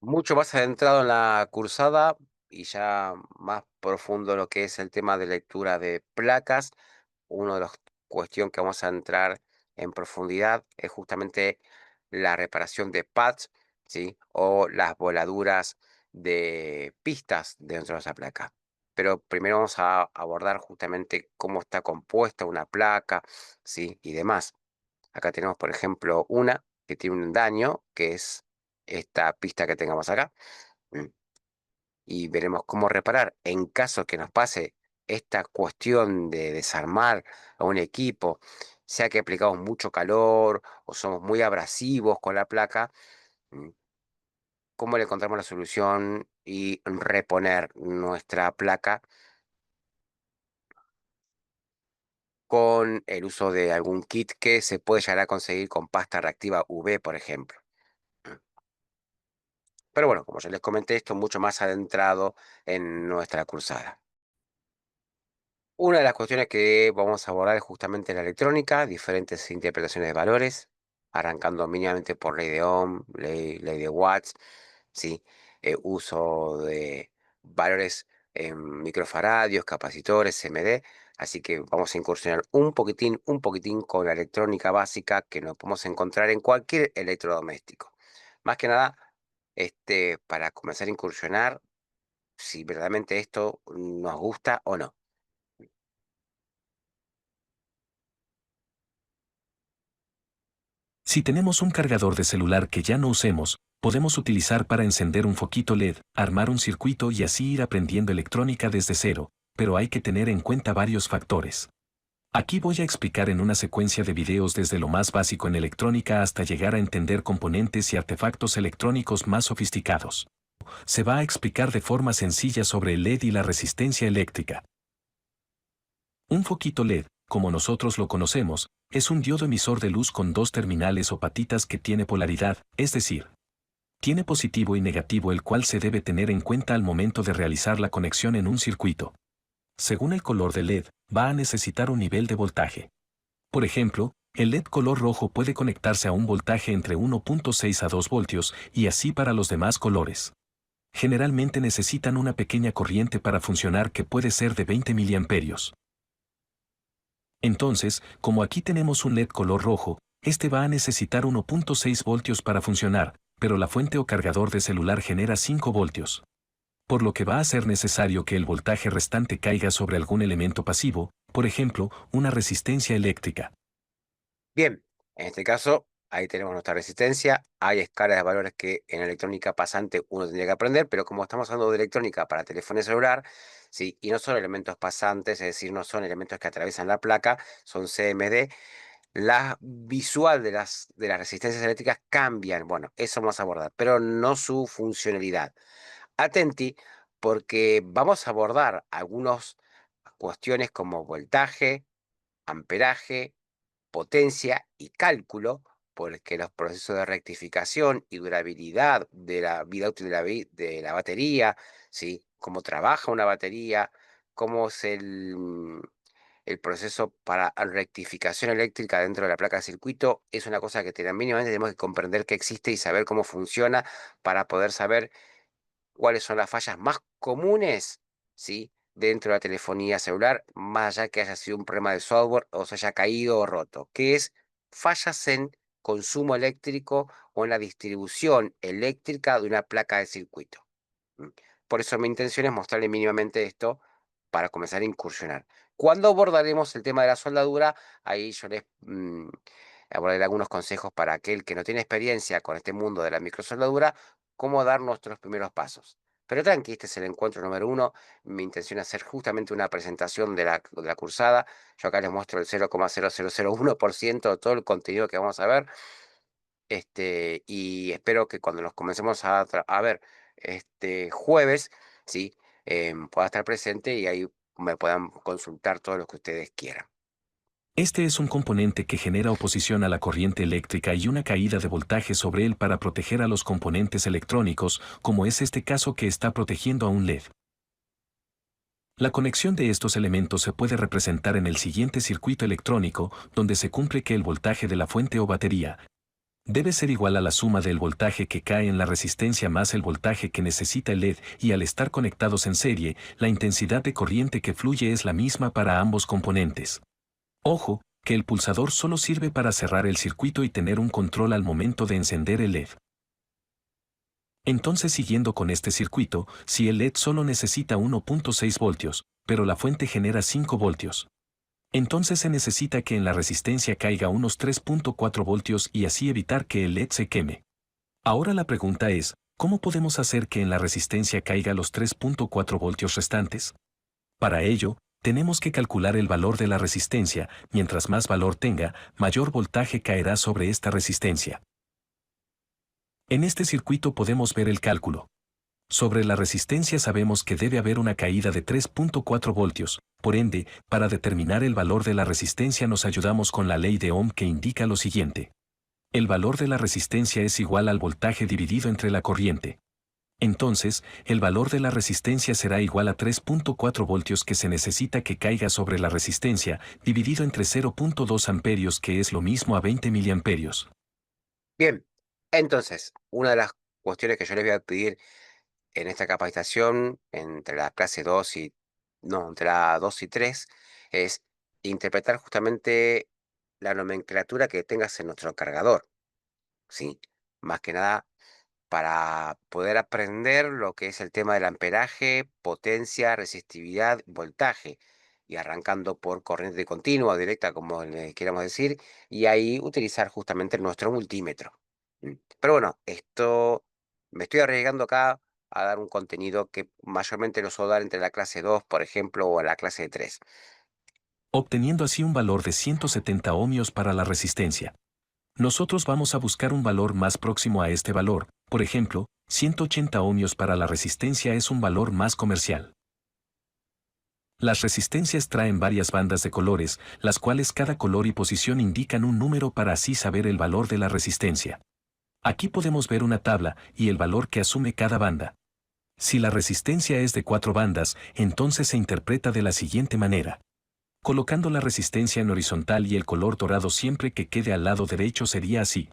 Mucho más adentrado en la cursada y ya más profundo en lo que es el tema de lectura de placas. Una de las cuestiones que vamos a entrar en profundidad es justamente la reparación de pads, ¿sí? O las voladuras de pistas dentro de esa placa. Pero primero vamos a abordar justamente cómo está compuesta una placa, ¿sí? Y demás. Acá tenemos, por ejemplo, una que tiene un daño, que es esta pista que tengamos acá. y veremos cómo reparar. En caso que nos pase esta cuestión de desarmar a un equipo, sea que aplicamos mucho calor o somos muy abrasivos con la placa, mm, ¿cómo le encontramos la solución y reponer nuestra placa con el uso de algún kit que se puede llegar a conseguir con pasta reactiva UV, por ejemplo? Pero bueno, como ya les comenté, esto mucho más adentrado en nuestra cursada. Una de las cuestiones que vamos a abordar es justamente la electrónica, diferentes interpretaciones de valores, arrancando mínimamente por ley de Ohm, ley de Watts, ¿sí? Uso de valores en microfaradios, capacitores, CMD. Así que vamos a incursionar un poquitín con la electrónica básica que nos podemos encontrar en cualquier electrodoméstico. Más que nada, para comenzar a incursionar, si verdaderamente esto nos gusta o no. Si tenemos un cargador de celular que ya no usemos, podemos utilizar para encender un foquito LED, armar un circuito y así ir aprendiendo electrónica desde cero, pero hay que tener en cuenta varios factores. Aquí voy a explicar en una secuencia de videos desde lo más básico en electrónica hasta llegar a entender componentes y artefactos electrónicos más sofisticados. Se va a explicar de forma sencilla sobre el LED y la resistencia eléctrica. Un foquito LED, como nosotros lo conocemos, es un diodo emisor de luz con dos terminales o patitas que tiene polaridad, es decir, tiene positivo y negativo, el cual se debe tener en cuenta al momento de realizar la conexión en un circuito. Según el color del LED, va a necesitar un nivel de voltaje. Por ejemplo, el LED color rojo puede conectarse a un voltaje entre 1.6 a 2 voltios y así para los demás colores. Generalmente necesitan una pequeña corriente para funcionar que puede ser de 20 miliamperios. Entonces, como aquí tenemos un LED color rojo, este va a necesitar 1.6 voltios para funcionar, pero la fuente o cargador de celular genera 5 voltios. Por lo que va a ser necesario que el voltaje restante caiga sobre algún elemento pasivo, por ejemplo, una resistencia eléctrica. Bien, en este caso, ahí tenemos nuestra resistencia. Hay escalas de valores que en electrónica pasante uno tendría que aprender, pero como estamos hablando de electrónica para teléfono celular, ¿sí? Y no son elementos pasantes, es decir, no son elementos que atraviesan la placa, son CMD. La visual de las resistencias eléctricas cambian. Bueno, eso vamos a abordar, pero no su funcionalidad. Atenti, porque vamos a abordar algunas cuestiones como voltaje, amperaje, potencia y cálculo, porque los procesos de rectificación y durabilidad de la vida útil de la batería, ¿sí? Cómo trabaja una batería, cómo es el proceso para rectificación eléctrica dentro de la placa de circuito, es una cosa que mínimamente tenemos que comprender que existe y saber cómo funciona para poder saber cuáles son las fallas más comunes, ¿sí? Dentro de la telefonía celular, más allá que haya sido un problema de software o se haya caído o roto, que es fallas en consumo eléctrico o en la distribución eléctrica de una placa de circuito. ¿M? Por eso mi intención es mostrarle mínimamente esto para comenzar a incursionar. Cuando abordaremos el tema de la soldadura, ahí yo les abordaré algunos consejos para aquel que no tiene experiencia con este mundo de la microsoldadura, cómo dar nuestros primeros pasos. Pero tranqui, este es el encuentro número uno. Mi intención es hacer justamente una presentación de la cursada. Yo acá les muestro el 0,0001% de todo el contenido que vamos a ver. Y espero que cuando nos comencemos a ver este jueves, ¿sí? Pueda estar presente y ahí me puedan consultar todo lo que ustedes quieran. Este es un componente que genera oposición a la corriente eléctrica y una caída de voltaje sobre él para proteger a los componentes electrónicos, como es este caso que está protegiendo a un LED. La conexión de estos elementos se puede representar en el siguiente circuito electrónico, donde se cumple que el voltaje de la fuente o batería debe ser igual a la suma del voltaje que cae en la resistencia más el voltaje que necesita el LED, y al estar conectados en serie, la intensidad de corriente que fluye es la misma para ambos componentes. Ojo, que el pulsador solo sirve para cerrar el circuito y tener un control al momento de encender el LED. Entonces, siguiendo con este circuito, si el LED solo necesita 1.6 voltios, pero la fuente genera 5 voltios, entonces se necesita que en la resistencia caiga unos 3.4 voltios y así evitar que el LED se queme. Ahora la pregunta es, ¿Cómo podemos hacer que en la resistencia caiga los 3.4 voltios restantes? Para ello, tenemos que calcular el valor de la resistencia. Mientras más valor tenga, mayor voltaje caerá sobre esta resistencia. En este circuito podemos ver el cálculo. Sobre la resistencia sabemos que debe haber una caída de 3.4 voltios, por ende, para determinar el valor de la resistencia nos ayudamos con la ley de Ohm que indica lo siguiente. El valor de la resistencia es igual al voltaje dividido entre la corriente. Entonces, el valor de la resistencia será igual a 3.4 voltios que se necesita que caiga sobre la resistencia, dividido entre 0.2 amperios que es lo mismo a 20 miliamperios. Bien, entonces, una de las cuestiones que yo les voy a pedir en esta capacitación, entre la clase 2 y, no, entre la 2 y 3, es interpretar justamente la nomenclatura que tengas en nuestro cargador, ¿sí? Más que nada para poder aprender lo que es el tema del amperaje, potencia, resistividad, voltaje, y arrancando por corriente continua o directa, como le queramos decir, y ahí utilizar justamente nuestro multímetro. Pero bueno, esto me estoy arriesgando acá a dar un contenido que mayormente lo suelo dar entre la clase 2, por ejemplo, o en la clase 3. Obteniendo así un valor de 170 ohmios para la resistencia. Nosotros vamos a buscar un valor más próximo a este valor, por ejemplo, 180 ohmios para la resistencia es un valor más comercial. Las resistencias traen varias bandas de colores, las cuales cada color y posición indican un número para así saber el valor de la resistencia. Aquí podemos ver una tabla y el valor que asume cada banda. Si la resistencia es de 4 bandas, entonces se interpreta de la siguiente manera. Colocando la resistencia en horizontal y el color dorado siempre que quede al lado derecho sería así.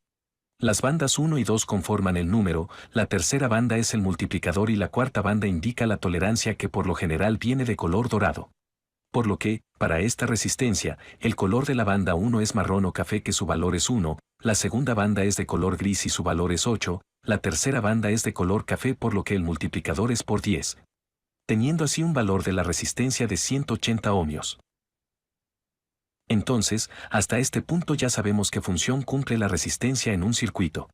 Las bandas 1 y 2 conforman el número, la tercera banda es el multiplicador y la cuarta banda indica la tolerancia que por lo general viene de color dorado. Por lo que, para esta resistencia, el color de la banda 1 es marrón o café que su valor es 1, la segunda banda es de color gris y su valor es 8, la tercera banda es de color café por lo que el multiplicador es por 10. Teniendo así un valor de la resistencia de 180 ohmios. Entonces, hasta este punto ya sabemos qué función cumple la resistencia en un circuito.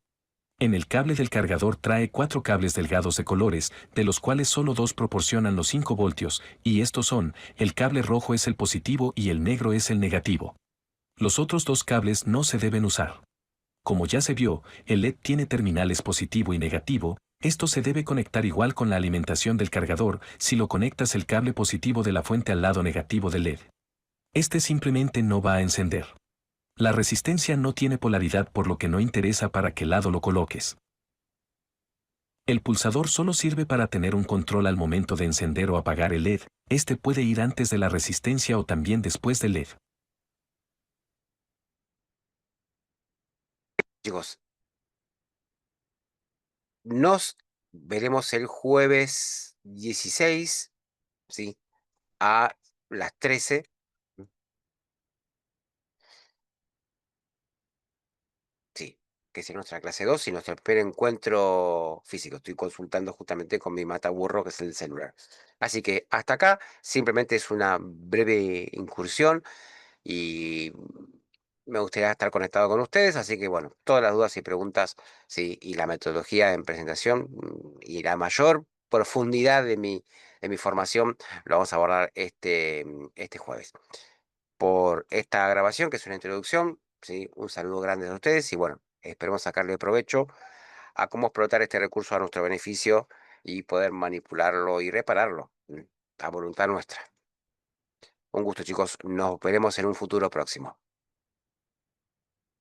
En el cable del cargador trae 4 cables delgados de colores, de los cuales solo 2 proporcionan los 5 voltios, y estos son, el cable rojo es el positivo y el negro es el negativo. Los otros 2 cables no se deben usar. Como ya se vio, el LED tiene terminales positivo y negativo, esto se debe conectar igual con la alimentación del cargador si lo conectas el cable positivo de la fuente al lado negativo del LED. Este simplemente no va a encender. La resistencia no tiene polaridad por lo que no interesa para qué lado lo coloques. El pulsador solo sirve para tener un control al momento de encender o apagar el LED, este puede ir antes de la resistencia o también después del LED. Chicos, nos veremos el jueves 16, ¿sí? A las 13. Sí, que es nuestra clase 2 y nuestro primer encuentro físico. Estoy consultando justamente con mi mataburro, que es el celular. Así que hasta acá simplemente es una breve incursión y me gustaría estar conectado con ustedes. Así que bueno, todas las dudas y preguntas, sí, y la metodología en presentación y la mayor profundidad de mi formación lo vamos a abordar este jueves. Por esta grabación, que es una introducción, ¿sí? Un saludo grande a ustedes y bueno, esperemos sacarle provecho a cómo explotar este recurso a nuestro beneficio y poder manipularlo y repararlo, a voluntad nuestra. Un gusto, chicos. Nos veremos en un futuro próximo.